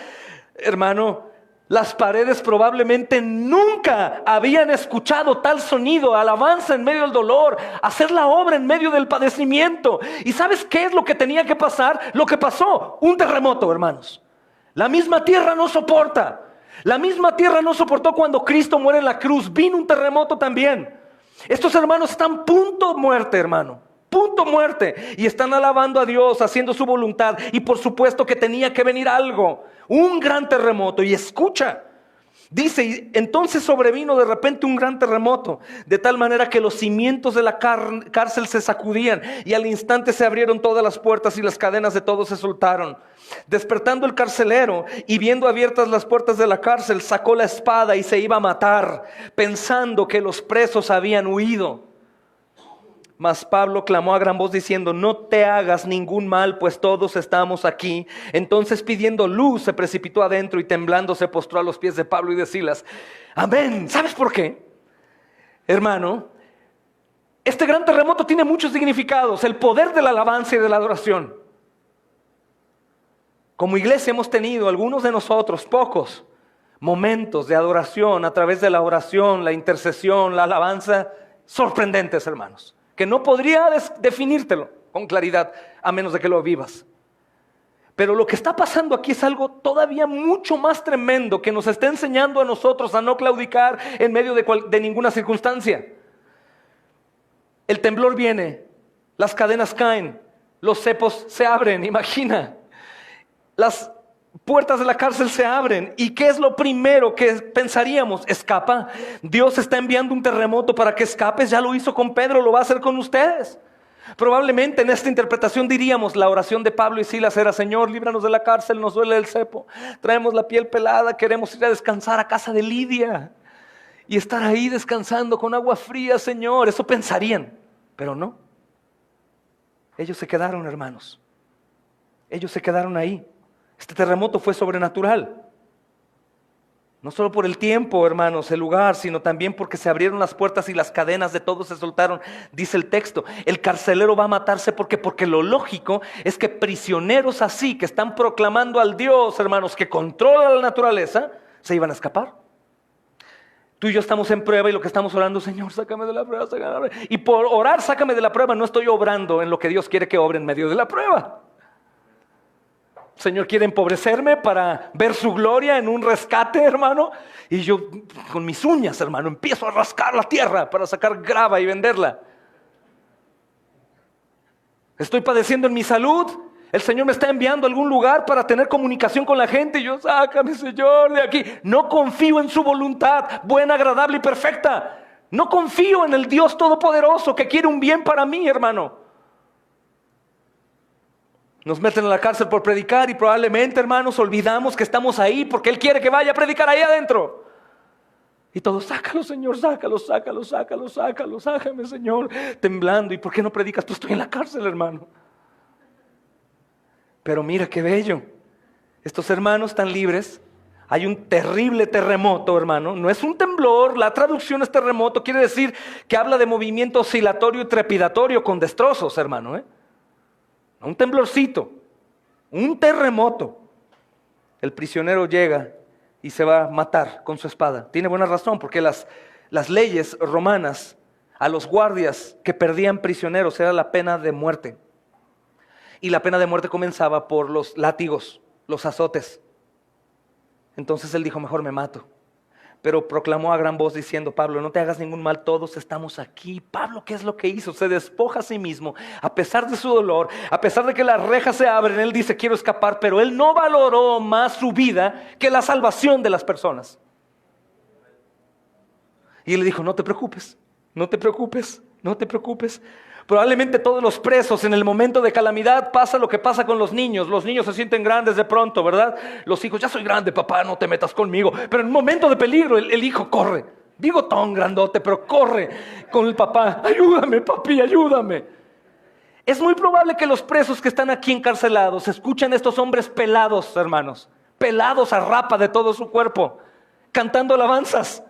Hermano, las paredes probablemente nunca habían escuchado tal sonido. Alabanza en medio del dolor. Hacer la obra en medio del padecimiento. ¿Y sabes qué es lo que tenía que pasar? Lo que pasó. Un terremoto, hermanos. La misma tierra no soporta. La misma tierra no soportó cuando Cristo muere en la cruz. Vino un terremoto también. Estos hermanos están punto muerte, hermano. Punto muerte. Y están alabando a Dios, haciendo su voluntad. Y por supuesto que tenía que venir algo. Un gran terremoto. Y escucha. Dice: y entonces sobrevino de repente un gran terremoto, de tal manera que los cimientos de la cárcel se sacudían, y al instante se abrieron todas las puertas y las cadenas de todos se soltaron. Despertando el carcelero y viendo abiertas las puertas de la cárcel, sacó la espada y se iba a matar, pensando que los presos habían huido. Mas Pablo clamó a gran voz diciendo: no te hagas ningún mal, pues todos estamos aquí. Entonces, pidiendo luz, se precipitó adentro y temblando se postró a los pies de Pablo y de Silas. Amén. ¿Sabes por qué? Hermano, este gran terremoto tiene muchos significados. El poder de la alabanza y de la adoración. Como iglesia hemos tenido, algunos de nosotros, pocos, momentos de adoración a través de la oración, la intercesión, la alabanza, sorprendentes, hermanos, que no podría definírtelo con claridad a menos de que lo vivas. Pero lo que está pasando aquí es algo todavía mucho más tremendo, que nos está enseñando a nosotros a no claudicar en medio de ninguna circunstancia. El temblor viene, las cadenas caen, los cepos se abren, imagina. Las puertas de la cárcel se abren. ¿Y qué es lo primero que pensaríamos? Escapa. Dios está enviando un terremoto para que escapes. Ya lo hizo con Pedro, lo va a hacer con ustedes. Probablemente en esta interpretación diríamos: la oración de Pablo y Silas era: Señor, líbranos de la cárcel, nos duele el cepo, traemos la piel pelada, queremos ir a descansar a casa de Lidia y estar ahí descansando con agua fría, Señor. Eso pensarían, pero no. Ellos se quedaron, hermanos. Ellos se quedaron ahí. Este terremoto fue sobrenatural. No solo por el tiempo, hermanos, el lugar, sino también porque se abrieron las puertas y las cadenas de todos se soltaron. Dice el texto: el carcelero va a matarse porque lo lógico es que prisioneros así, que están proclamando al Dios, hermanos, que controla la naturaleza, se iban a escapar. Tú y yo estamos en prueba y lo que estamos orando: Señor, sácame de la prueba, sácame de la prueba. Y por orar, sácame de la prueba, no estoy obrando en lo que Dios quiere que obre en medio de la prueba. Señor quiere empobrecerme para ver su gloria en un rescate, hermano. Y yo con mis uñas, hermano, empiezo a rascar la tierra para sacar grava y venderla. Estoy padeciendo en mi salud. El Señor me está enviando a algún lugar para tener comunicación con la gente. Y yo: sácame, Señor, de aquí. No confío en su voluntad buena, agradable y perfecta. No confío en el Dios Todopoderoso que quiere un bien para mí, hermano. Nos meten en la cárcel por predicar y probablemente, hermanos, olvidamos que estamos ahí porque Él quiere que vaya a predicar ahí adentro. Y todos: sácalo, Señor, sácalo, sácalo, sácalo, sácalo, sácame, Señor. Temblando: ¿y por qué no predicas? Pues estoy en la cárcel, hermano. Pero mira qué bello. Estos hermanos tan libres, Hay un terrible terremoto, hermano. No es un temblor, la traducción es terremoto. Quiere decir que habla de movimiento oscilatorio y trepidatorio con destrozos, hermano. Un temblorcito, un terremoto. El prisionero llega y se va a matar con su espada. Tiene buena razón, porque las leyes romanas a los guardias que perdían prisioneros era la pena de muerte. Y la pena de muerte comenzaba por los látigos, los azotes. Entonces él dijo, mejor me mato. Pero proclamó a gran voz diciendo, Pablo, no te hagas ningún mal, todos estamos aquí. Pablo, ¿qué es lo que hizo? Se despoja a sí mismo, a pesar de su dolor, a pesar de que las rejas se abren. Él dice, quiero escapar, pero él no valoró más su vida que la salvación de las personas. Y él le dijo, no te preocupes, no te preocupes, no te preocupes. Probablemente todos los presos en el momento de calamidad pasa lo que pasa con los niños. Los niños se sienten grandes de pronto, ¿verdad? Los hijos, ya soy grande, papá, no te metas conmigo. Pero en un momento de peligro el hijo corre. Bigotón grandote, pero corre con el papá. Ayúdame, papi, ayúdame. Es muy probable que los presos que están aquí encarcelados escuchen a estos hombres pelados, hermanos. Pelados a rapa de todo su cuerpo, cantando alabanzas.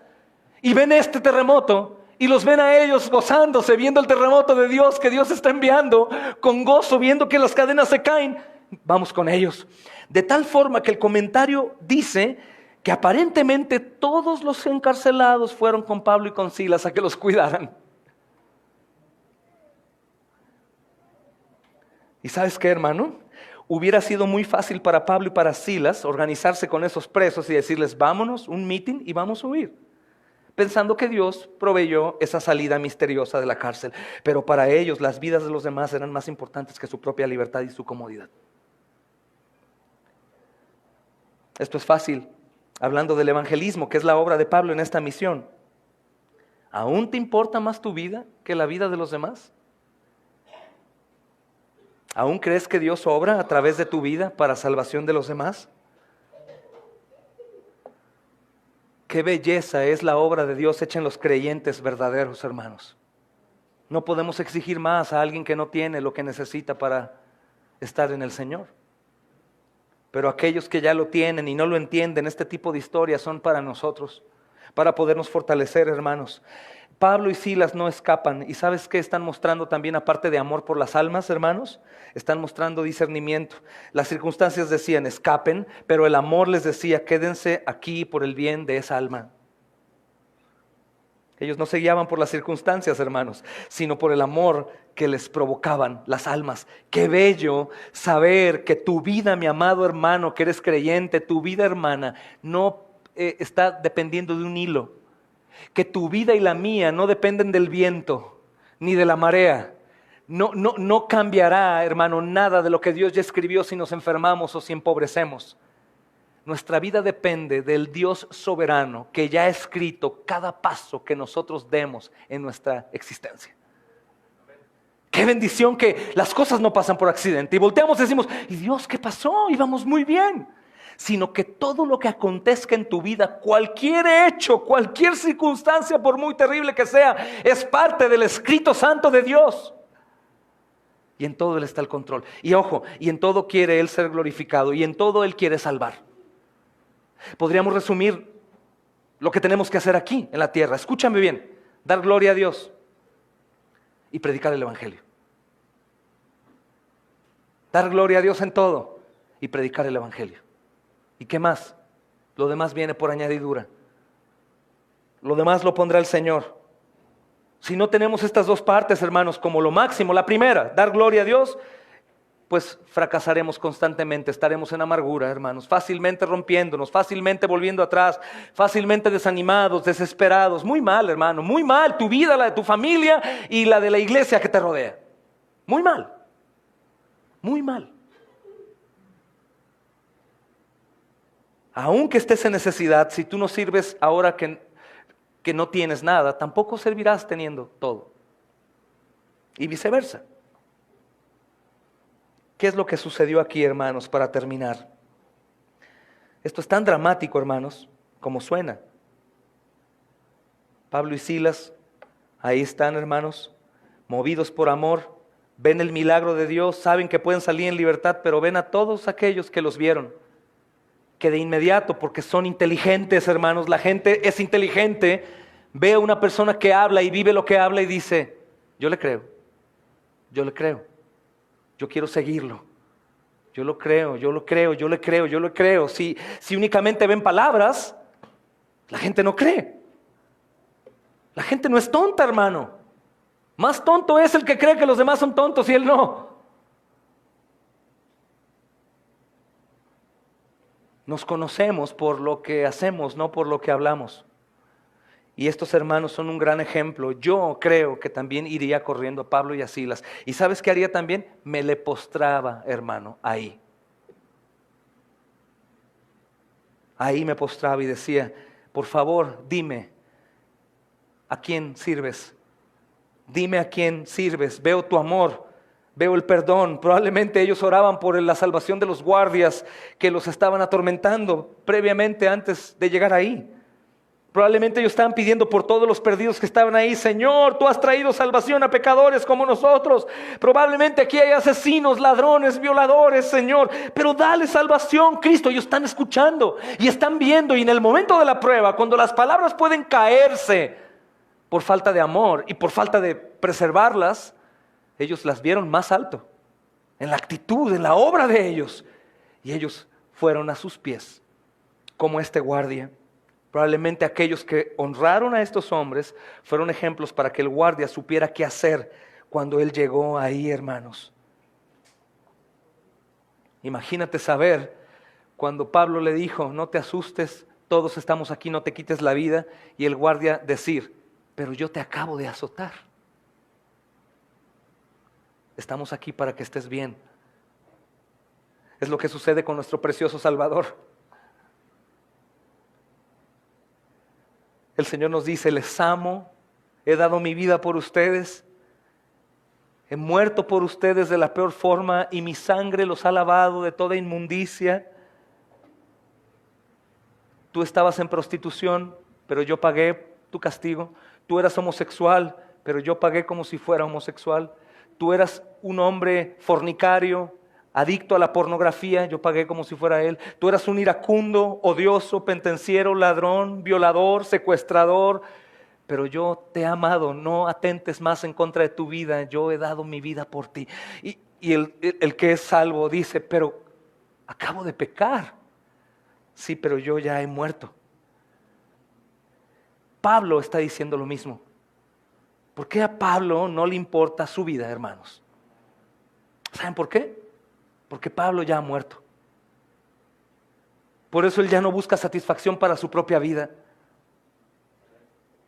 Y ven este terremoto. Y los ven a ellos gozándose, viendo el terremoto de Dios que Dios está enviando, con gozo, viendo que las cadenas se caen. Vamos con ellos. De tal forma que el comentario dice que aparentemente todos los encarcelados fueron con Pablo y con Silas a que los cuidaran. ¿Y sabes qué, hermano? Hubiera sido muy fácil para Pablo y para Silas organizarse con esos presos y decirles, vámonos, un meeting y vamos a huir. Pensando que Dios proveyó esa salida misteriosa de la cárcel. Pero para ellos las vidas de los demás eran más importantes que su propia libertad y su comodidad. Esto es fácil, hablando del evangelismo, que es la obra de Pablo en esta misión. ¿Aún te importa más tu vida que la vida de los demás? ¿Aún crees que Dios obra a través de tu vida para salvación de los demás? Qué belleza es la obra de Dios hecha en los creyentes verdaderos, hermanos. No podemos exigir más a alguien que no tiene lo que necesita para estar en el Señor. Pero aquellos que ya lo tienen y no lo entienden, este tipo de historias son para nosotros, para podernos fortalecer, hermanos. Pablo y Silas no escapan. ¿Y sabes qué están mostrando también, aparte de amor por las almas, hermanos? Están mostrando discernimiento. Las circunstancias decían, escapen, pero el amor les decía, quédense aquí por el bien de esa alma. Ellos no se guiaban por las circunstancias, hermanos, sino por el amor que les provocaban las almas. Qué bello saber que tu vida, mi amado hermano, que eres creyente, tu vida, hermana, no está dependiendo de un hilo. Que tu vida y la mía no dependen del viento ni de la marea. No cambiará, hermano, nada de lo que Dios ya escribió si nos enfermamos o si empobrecemos. Nuestra vida depende del Dios soberano que ya ha escrito cada paso que nosotros demos en nuestra existencia. Qué bendición que las cosas no pasan por accidente. Y volteamos y decimos, ¿y Dios qué pasó? Íbamos muy bien. Sino que todo lo que acontezca en tu vida, cualquier hecho, cualquier circunstancia, por muy terrible que sea, es parte del escrito santo de Dios. Y en todo Él está el control. Y ojo, y en todo quiere Él ser glorificado, y en todo Él quiere salvar. Podríamos resumir lo que tenemos que hacer aquí en la tierra. Escúchame bien, dar gloria a Dios y predicar el evangelio. Dar gloria a Dios en todo y predicar el evangelio. ¿Y qué más? Lo demás viene por añadidura. Lo demás lo pondrá el Señor. Si no tenemos estas dos partes, hermanos, como lo máximo, la primera, dar gloria a Dios, pues fracasaremos constantemente, estaremos en amargura, hermanos, fácilmente rompiéndonos, fácilmente volviendo atrás, fácilmente desanimados, desesperados. Muy mal, hermano, muy mal tu vida, la de tu familia y la de la iglesia que te rodea. Muy mal, muy mal. Aunque estés en necesidad, si tú no sirves ahora que no tienes nada, tampoco servirás teniendo todo. Y viceversa. ¿Qué es lo que sucedió aquí, hermanos, para terminar? Esto es tan dramático, hermanos, como suena. Pablo y Silas, ahí están, hermanos, movidos por amor, ven el milagro de Dios, saben que pueden salir en libertad, pero ven a todos aquellos que los vieron, que de inmediato, porque son inteligentes, hermanos, la gente es inteligente, ve a una persona que habla y vive lo que habla y dice, yo le creo, yo le creo, yo quiero seguirlo, yo lo creo, yo lo creo, yo le creo, yo lo creo. Si únicamente ven palabras, la gente no cree. La gente no es tonta, hermano. Más tonto es el que cree que los demás son tontos y él no. Nos conocemos por lo que hacemos, no por lo que hablamos. Y estos hermanos son un gran ejemplo. Yo creo que también iría corriendo a Pablo y a Silas. ¿Y sabes qué haría también? Me le postraba, hermano, ahí. Ahí me postraba y decía, por favor, dime, ¿a quién sirves? Dime a quién sirves. Veo tu amor, veo el perdón. Probablemente ellos oraban por la salvación de los guardias que los estaban atormentando previamente antes de llegar ahí. Probablemente ellos estaban pidiendo por todos los perdidos que estaban ahí. Señor, tú has traído salvación a pecadores como nosotros. Probablemente aquí hay asesinos, ladrones, violadores, Señor. Pero dale salvación, Cristo. Ellos están escuchando y están viendo. Y en el momento de la prueba, cuando las palabras pueden caerse por falta de amor y por falta de preservarlas, ellos las vieron más alto. En la actitud, en la obra de ellos. Y ellos fueron a sus pies, como este guardia. Probablemente aquellos que honraron a estos hombres fueron ejemplos para que el guardia supiera qué hacer cuando él llegó ahí, hermanos. Imagínate saber cuando Pablo le dijo, no te asustes, todos estamos aquí, no te quites la vida, y el guardia decir, pero yo te acabo de azotar. Estamos aquí para que estés bien. Es lo que sucede con nuestro precioso Salvador. El Señor nos dice, les amo, he dado mi vida por ustedes, he muerto por ustedes de la peor forma y mi sangre los ha lavado de toda inmundicia. Tú estabas en prostitución, pero yo pagué tu castigo. Tú eras homosexual, pero yo pagué como si fuera homosexual. Tú eras un hombre fornicario, adicto a la pornografía, yo pagué como si fuera él. Tú eras un iracundo, odioso, pendenciero, ladrón, violador, secuestrador, pero yo te he amado, no atentes más en contra de tu vida, yo he dado mi vida por ti. Y el que es salvo dice, pero acabo de pecar. Sí, pero yo ya he muerto. Pablo está diciendo lo mismo. ¿Por qué a Pablo no le importa su vida, hermanos? ¿Saben por qué? Porque Pablo ya ha muerto. Por eso él ya no busca satisfacción para su propia vida.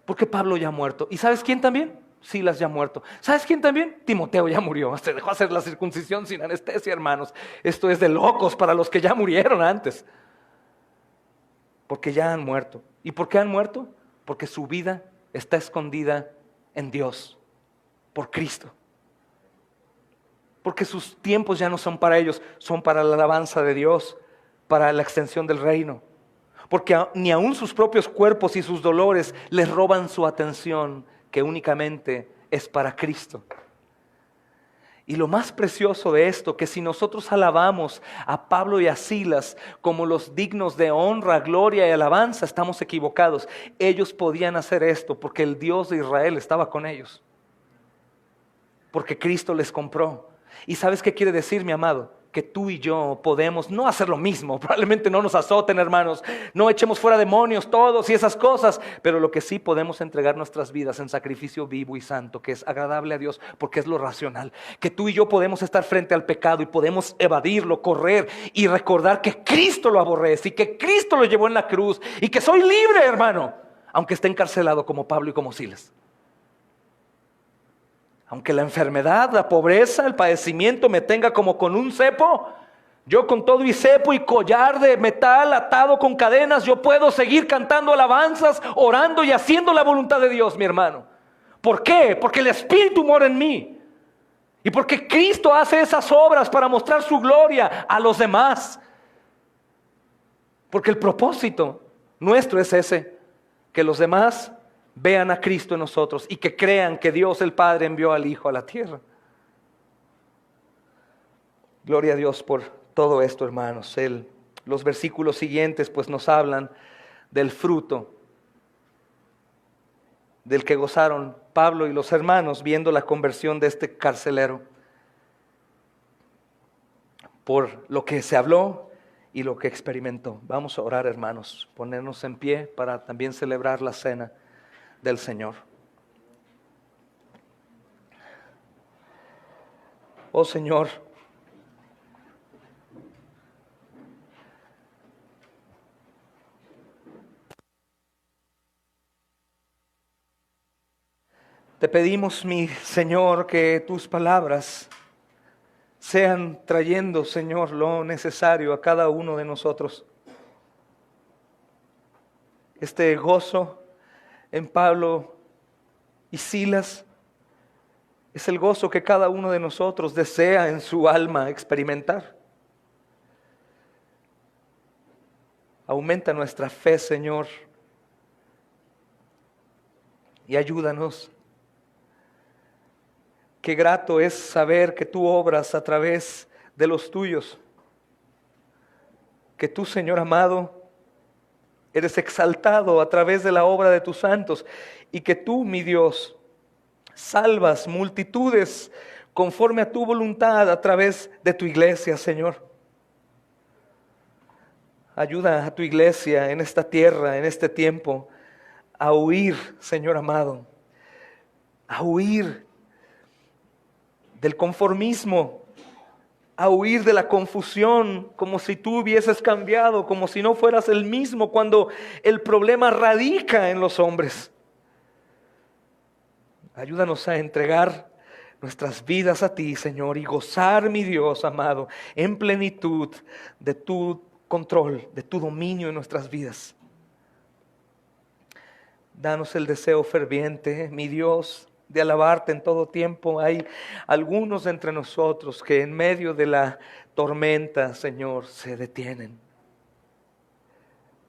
Porque Pablo ya ha muerto. ¿Y sabes quién también? Silas ya ha muerto. ¿Sabes quién también? Timoteo ya murió. Se dejó hacer la circuncisión sin anestesia, hermanos. Esto es de locos para los que ya murieron antes. Porque ya han muerto. ¿Y por qué han muerto? Porque su vida está escondida en Dios, por Cristo. Porque sus tiempos ya no son para ellos, son para la alabanza de Dios, para la extensión del reino. Porque ni aun sus propios cuerpos y sus dolores les roban su atención, que únicamente es para Cristo. Y lo más precioso de esto, que si nosotros alabamos a Pablo y a Silas como los dignos de honra, gloria y alabanza, estamos equivocados. Ellos podían hacer esto porque el Dios de Israel estaba con ellos. Porque Cristo les compró. ¿Y sabes qué quiere decir, mi amado? Que tú y yo podemos no hacer lo mismo. Probablemente no nos azoten, hermanos. No echemos fuera demonios todos y esas cosas. Pero lo que sí podemos entregar nuestras vidas en sacrificio vivo y santo, que es agradable a Dios, porque es lo racional. Que tú y yo podemos estar frente al pecado y podemos evadirlo, correr y recordar que Cristo lo aborrece y que Cristo lo llevó en la cruz y que soy libre, hermano, aunque esté encarcelado como Pablo y como Silas. Aunque la enfermedad, la pobreza, el padecimiento me tenga como con un cepo, yo con todo y cepo y collar de metal atado con cadenas, yo puedo seguir cantando alabanzas, orando y haciendo la voluntad de Dios, mi hermano. ¿Por qué? Porque el Espíritu mora en mí. Y porque Cristo hace esas obras para mostrar su gloria a los demás. Porque el propósito nuestro es ese, que los demás vean a Cristo en nosotros y que crean que Dios el Padre envió al Hijo a la tierra. Gloria a Dios por todo esto, hermanos. El Los versículos siguientes pues nos hablan del fruto del que gozaron Pablo y los hermanos viendo la conversión de este carcelero, por lo que se habló y lo que experimentó. Vamos a orar, hermanos, ponernos en pie para también celebrar la cena del Señor. Oh Señor, te pedimos, mi Señor, que tus palabras sean trayendo, Señor, lo necesario a cada uno de nosotros. Este gozo en Pablo y Silas es el gozo que cada uno de nosotros desea en su alma experimentar. Aumenta nuestra fe, Señor, y ayúdanos. Qué grato es saber que tú obras a través de los tuyos, que tú, Señor amado, eres exaltado a través de la obra de tus santos, y que tú, mi Dios, salvas multitudes conforme a tu voluntad a través de tu iglesia, Señor. Ayuda a tu iglesia en esta tierra, en este tiempo, a huir, Señor amado, a huir del conformismo, a huir de la confusión, como si tú hubieses cambiado, como si no fueras el mismo, cuando el problema radica en los hombres. Ayúdanos a entregar nuestras vidas a ti, Señor, y gozar, mi Dios amado, en plenitud de tu control, de tu dominio en nuestras vidas. Danos el deseo ferviente, mi Dios, de alabarte en todo tiempo. Hay algunos entre nosotros que en medio de la tormenta, Señor, se detienen.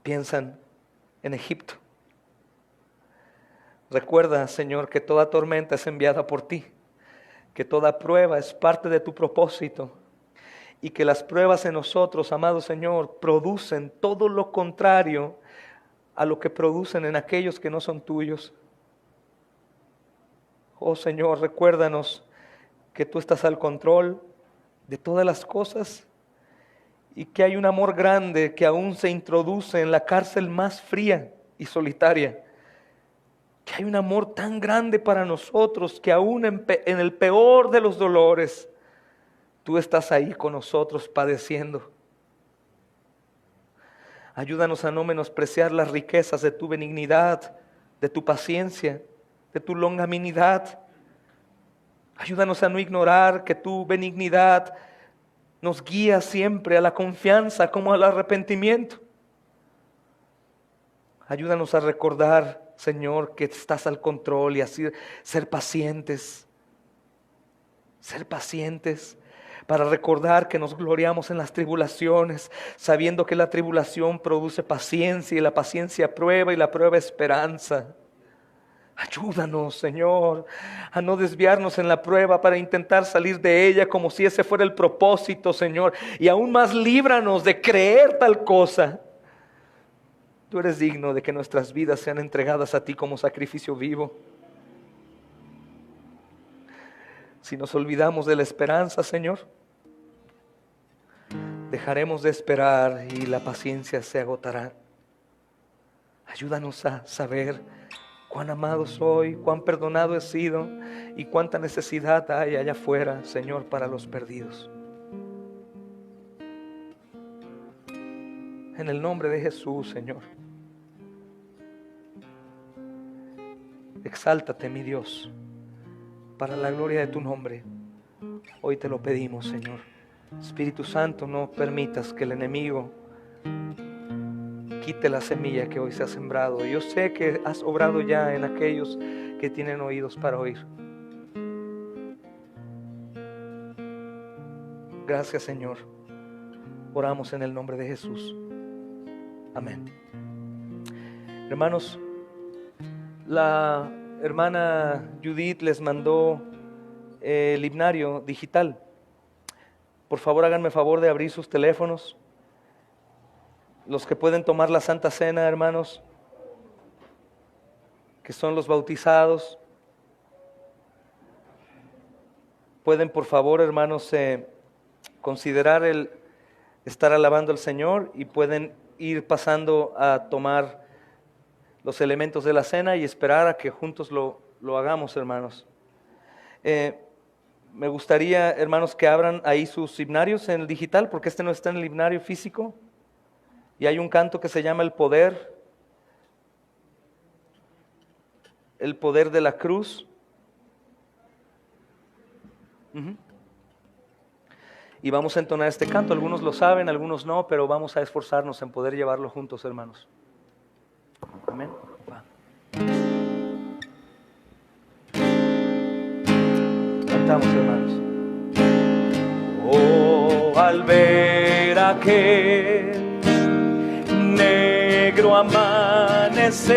Piensan en Egipto. Recuerda, Señor, que toda tormenta es enviada por ti, que toda prueba es parte de tu propósito y que las pruebas en nosotros, amado Señor, producen todo lo contrario a lo que producen en aquellos que no son tuyos. Oh Señor, recuérdanos que tú estás al control de todas las cosas y que hay un amor grande que aún se introduce en la cárcel más fría y solitaria. Que hay un amor tan grande para nosotros que aún en el peor de los dolores, tú estás ahí con nosotros padeciendo. Ayúdanos a no menospreciar las riquezas de tu benignidad, de tu paciencia, de tu longanimidad. Ayúdanos a no ignorar que tu benignidad nos guía siempre a la confianza como al arrepentimiento. Ayúdanos a recordar, Señor, que estás al control y así ser pacientes para recordar que nos gloriamos en las tribulaciones, sabiendo que la tribulación produce paciencia y la paciencia prueba y la prueba esperanza. Ayúdanos, Señor, a no desviarnos en la prueba para intentar salir de ella como si ese fuera el propósito, Señor, y aún más líbranos de creer tal cosa. Tú eres digno de que nuestras vidas sean entregadas a ti como sacrificio vivo. Si nos olvidamos de la esperanza, Señor, dejaremos de esperar y la paciencia se agotará. Ayúdanos a saber cuán amado soy, cuán perdonado he sido y cuánta necesidad hay allá afuera, Señor, para los perdidos. En el nombre de Jesús, Señor. Exáltate, mi Dios, para la gloria de tu nombre. Hoy te lo pedimos, Señor. Espíritu Santo, no permitas que el enemigo quite la semilla que hoy se ha sembrado. Yo sé que has obrado ya en aquellos que tienen oídos para oír. Gracias, Señor. Oramos en el nombre de Jesús. Amén. Hermanos, la hermana Judith les mandó el himnario digital. Por favor, háganme favor de abrir sus teléfonos Los que pueden tomar la Santa Cena, hermanos, que son los bautizados, pueden por favor, hermanos, considerar el estar alabando al Señor y pueden ir pasando a tomar los elementos de la cena y esperar a que juntos lo hagamos, hermanos. Me gustaría, hermanos, que abran ahí sus himnarios en el digital, porque este no está en el himnario físico. Y hay un canto que se llama El poder de la cruz. Y vamos a entonar este canto. Algunos lo saben, algunos no, pero vamos a esforzarnos en poder llevarlo juntos, hermanos. Amén. Va. Cantamos, hermanos. Oh, al ver aquel negro amanecer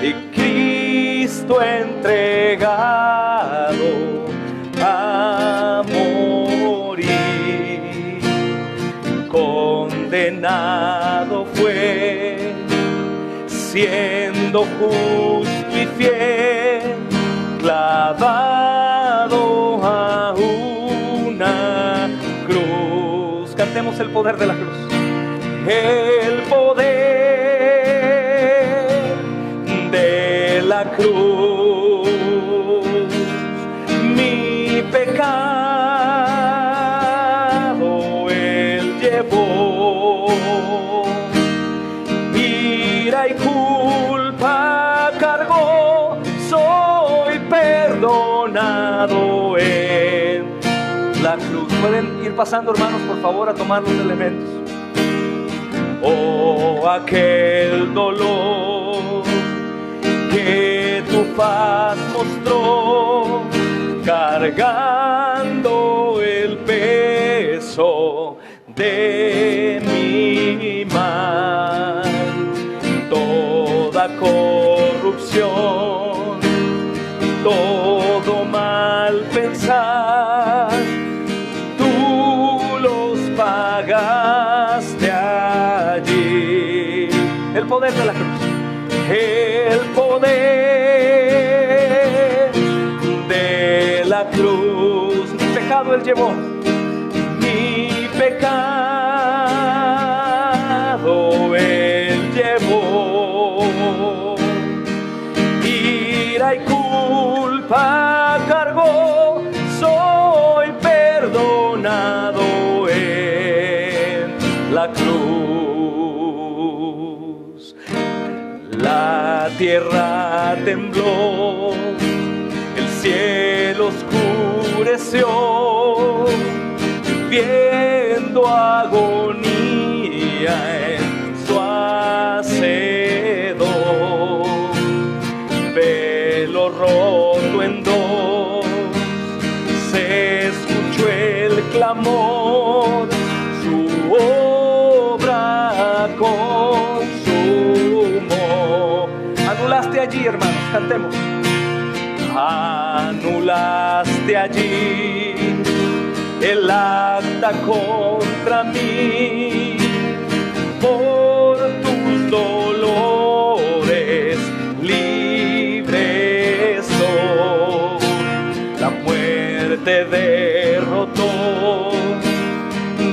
y Cristo entregado a morir, condenado fue, siendo justo y fiel, clavado a una cruz. Cantemos el poder de la cruz. El poder de la cruz, mi pecado Él llevó, ira y culpa cargó, soy perdonado en la cruz. Pueden ir pasando, hermanos, por favor, a tomar los elementos. Oh, aquel dolor que tu faz mostró, cargando el peso de mi mal, toda corrupción, todo mal pensar, tú los pagaste allí. El poder de la cruz, el poder de la cruz. Mi pecado Él llevó, mi pecado Él llevó, ira y culpa cargó, soy perdonado en la cruz. La tierra tembló, el cielo oscureció, viendo agonía en su hacedor, velo roto en dos, se escuchó el clamor, su obra consumó. Anulaste allí, hermanos, cantemos. Anulaste allí el acta contra mí, por tus dolores libre soy. La muerte derrotó,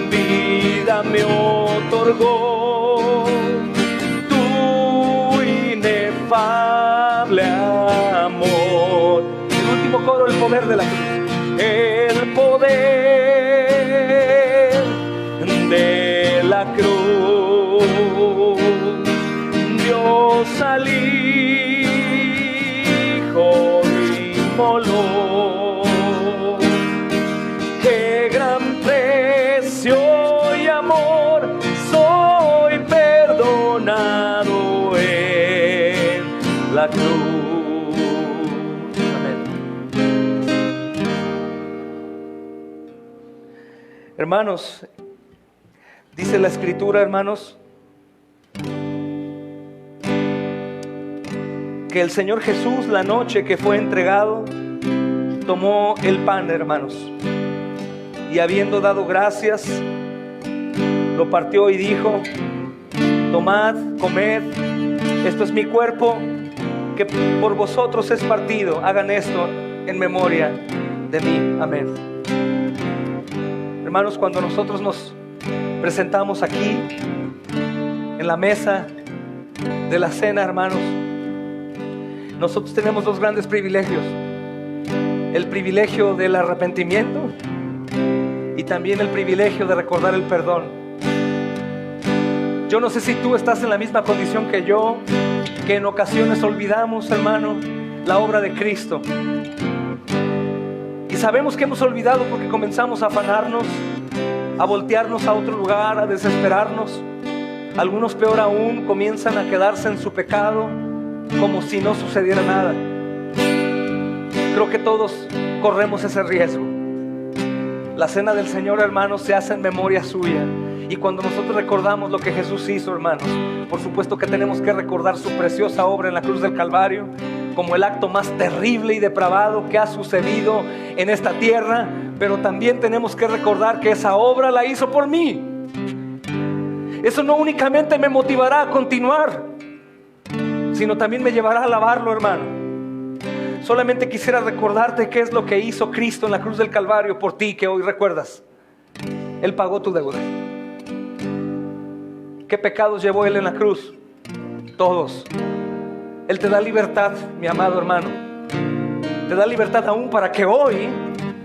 vida me otorgó, tu inefable amor. El último coro, el poder de la cruz. El poder de la cruz, Dios al Hijo inmoló. Qué gran precio y amor, soy perdonado en la cruz. Hermanos, dice la Escritura, hermanos, que el Señor Jesús, la noche que fue entregado, tomó el pan, hermanos, y habiendo dado gracias, lo partió y dijo: tomad, comed, esto es mi cuerpo que por vosotros es partido, hagan esto en memoria de mí. Amén. Hermanos, cuando nosotros nos presentamos aquí en la mesa de la cena, hermanos, nosotros tenemos dos grandes privilegios: el privilegio del arrepentimiento y también el privilegio de recordar el perdón. Yo no sé si tú estás en la misma condición que yo, que en ocasiones olvidamos, hermano, la obra de Cristo. Y sabemos que hemos olvidado porque comenzamos a afanarnos, a voltearnos a otro lugar, a desesperarnos. Algunos, peor aún, comienzan a quedarse en su pecado como si no sucediera nada. Creo que todos corremos ese riesgo. La cena del Señor, hermanos, se hace en memoria suya. Y cuando nosotros recordamos lo que Jesús hizo, hermanos, por supuesto que tenemos que recordar su preciosa obra en la cruz del Calvario como el acto más terrible y depravado que ha sucedido en esta tierra. Pero también tenemos que recordar que esa obra la hizo por mí. Eso no únicamente me motivará a continuar, sino también me llevará a alabarlo, hermano. Solamente quisiera recordarte qué es lo que hizo Cristo en la cruz del Calvario por ti, que hoy recuerdas. Él pagó tu deuda. ¿Qué pecados llevó Él en la cruz? Todos. Él te da libertad, mi amado hermano. Te da libertad aún para que hoy,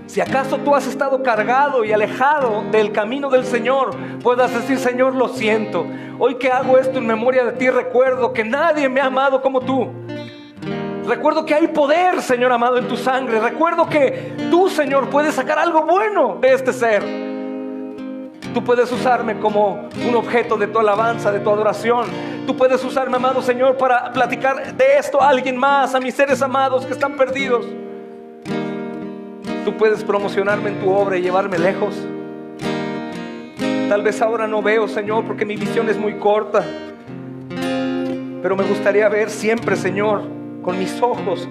si acaso tú has estado cargado y alejado del camino del Señor, puedas decir: Señor, lo siento. Hoy que hago esto en memoria de ti, recuerdo que nadie me ha amado como tú. Recuerdo que hay poder, Señor amado, en tu sangre. Recuerdo que tú, Señor, puedes sacar algo bueno de este ser. Tú puedes usarme como un objeto de tu alabanza, de tu adoración. Tú puedes usarme, amado Señor, para platicar de esto a alguien más, a mis seres amados que están perdidos. Tú puedes promocionarme en tu obra y llevarme lejos. Tal vez ahora no veo, Señor, porque mi visión es muy corta. Pero me gustaría ver siempre, Señor, con mis ojos,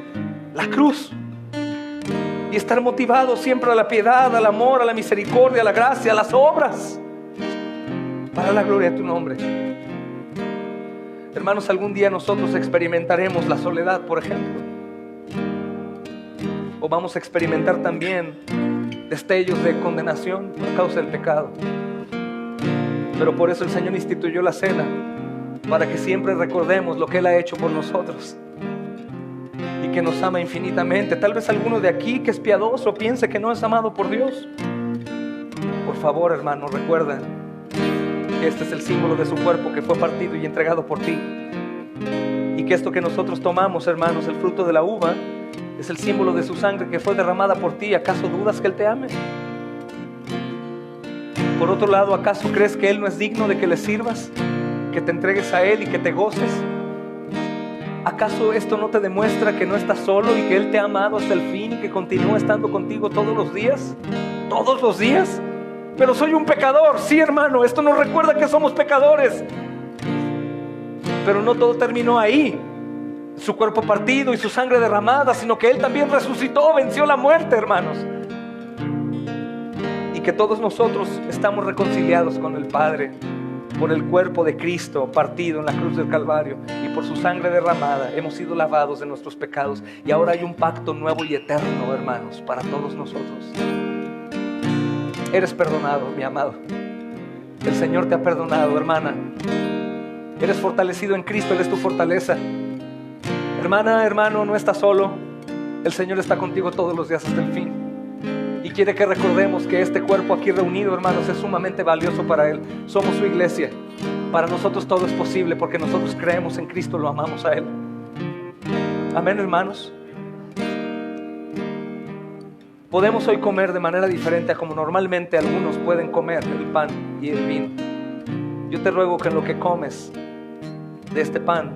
la cruz. Y estar motivado siempre a la piedad, al amor, a la misericordia, a la gracia, a las obras, para la gloria de tu nombre. Hermanos, algún día nosotros experimentaremos la soledad, por ejemplo. O vamos a experimentar también destellos de condenación a causa del pecado. Pero por eso el Señor instituyó la cena, para que siempre recordemos lo que Él ha hecho por nosotros y que nos ama infinitamente. Tal vez alguno de aquí que es piadoso piense que no es amado por Dios. Por favor, hermano, recuerda que este es el símbolo de su cuerpo que fue partido y entregado por ti. Y que esto que nosotros tomamos, hermanos, el fruto de la uva, es el símbolo de su sangre que fue derramada por ti. ¿Acaso dudas que Él te ame? Por otro lado, ¿acaso crees que Él no es digno de que le sirvas? Que te entregues a Él y que te goces. ¿Acaso esto no te demuestra que no estás solo y que Él te ha amado hasta el fin y que continúa estando contigo todos los días? ¿Todos los días? Pero soy un pecador. Sí, hermano, esto nos recuerda que somos pecadores. Pero no todo terminó ahí. Su cuerpo partido y su sangre derramada, sino que Él también resucitó, venció la muerte, hermanos. Y que todos nosotros estamos reconciliados con el Padre por el cuerpo de Cristo partido en la cruz del Calvario, y por su sangre derramada hemos sido lavados de nuestros pecados, y ahora hay un pacto nuevo y eterno, hermanos, para todos nosotros. Eres perdonado, mi amado. El Señor te ha perdonado, hermana. Eres fortalecido en Cristo, Él es tu fortaleza. Hermana, hermano, no estás solo. El Señor está contigo todos los días hasta el fin. Y quiere que recordemos que este cuerpo aquí reunido, hermanos, es sumamente valioso para Él. Somos su iglesia. Para nosotros todo es posible porque nosotros creemos en Cristo, lo amamos a Él. Amén, hermanos. Podemos hoy comer de manera diferente a como normalmente algunos pueden comer el pan y el vino. Yo te ruego que en lo que comes de este pan,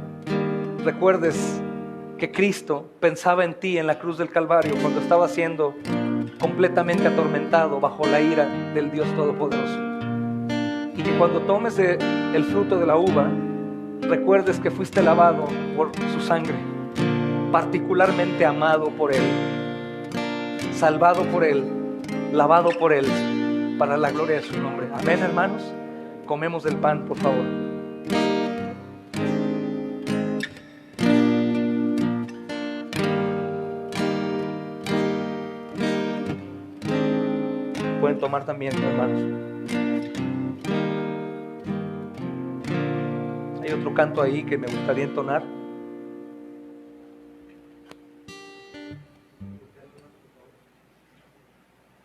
recuerdes que Cristo pensaba en ti en la cruz del Calvario cuando estaba siendo completamente atormentado bajo la ira del Dios Todopoderoso. Y que cuando tomes el fruto de la uva, recuerdes que fuiste lavado por su sangre, particularmente amado por Él, salvado por Él, lavado por Él, para la gloria de su nombre. Amén, hermanos. comemos del pan, por favor. Pueden tomar también, hermanos. Hay otro canto ahí que me gustaría entonar.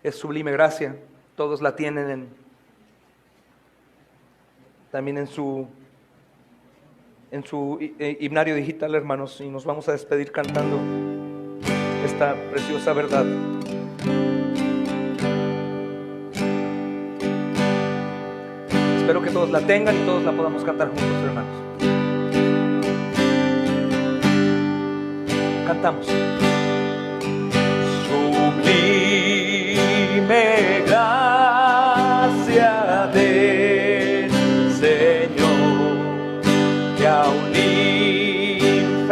Es Sublime Gracia. Todos la tienen también en su himnario digital, hermanos, y nos vamos a despedir cantando esta preciosa verdad. Espero que todos la tengan y todos la podamos cantar juntos, hermanos. Cantamos. Sublime gracia del Señor, que a un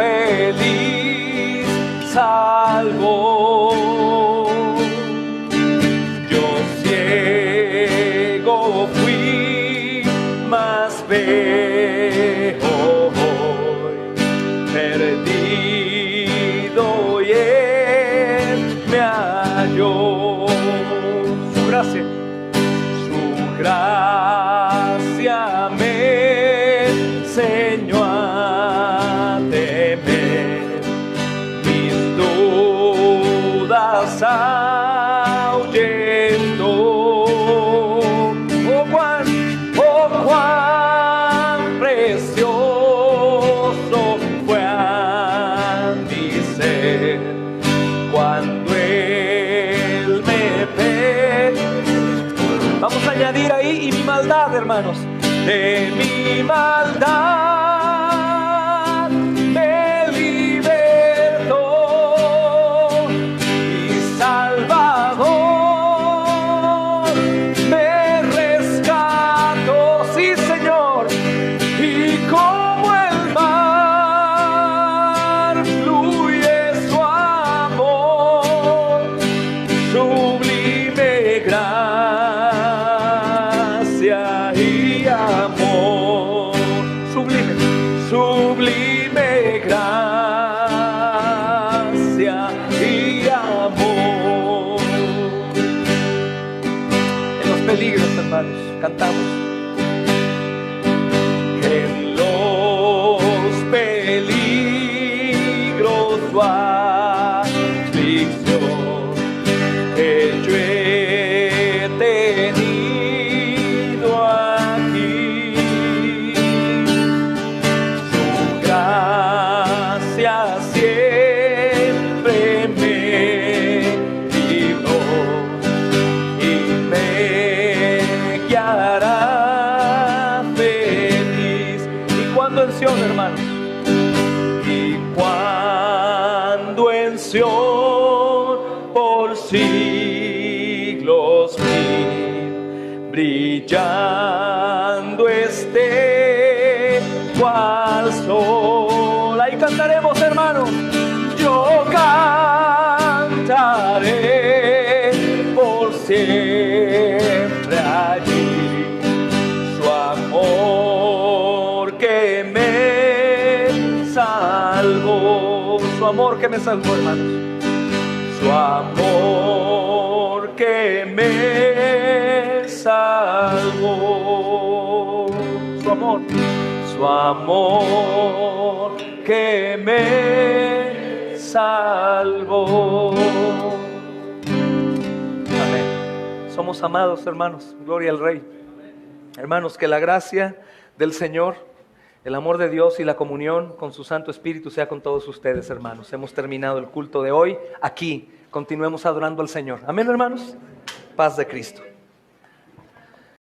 infeliz salvó. Yo ciego fui, mas veo hoy, perdido y él me halló. Su gracia me enseñó a temer, mis dudas ahuyentó. Oh, cuán precioso fue a mi ser cuando Él me ve. Vamos a añadir ahí, y mi maldad, hermanos, de mi maldad me libertó, mi Salvador me rescató, sí, Señor, y como el mar fluye su amor, sublime gracia y amor, sublime gracia y amor. En los peligros, hermanos, cantamos. En los peligros tu aflicción que yo he tenido aquí, su gracia siempre me libró y me guiará feliz. ¿Y cuando en Sion, hermanos? Y cuando en Sion por siglos mil, brillando esté cual sol. Ahí cantaremos, hermanos. Yo cantaré por siempre allí su amor que me salvó. Su amor que me salvó, hermanos. Su amor que me salvó. Su amor que me salvó. Amén. Somos amados, hermanos. Gloria al Rey. Hermanos, que la gracia del Señor, el amor de Dios y la comunión con su Santo Espíritu sea con todos ustedes, hermanos. Hemos terminado el culto de hoy aquí. Continuemos adorando al Señor. Amén, hermanos. Paz de Cristo.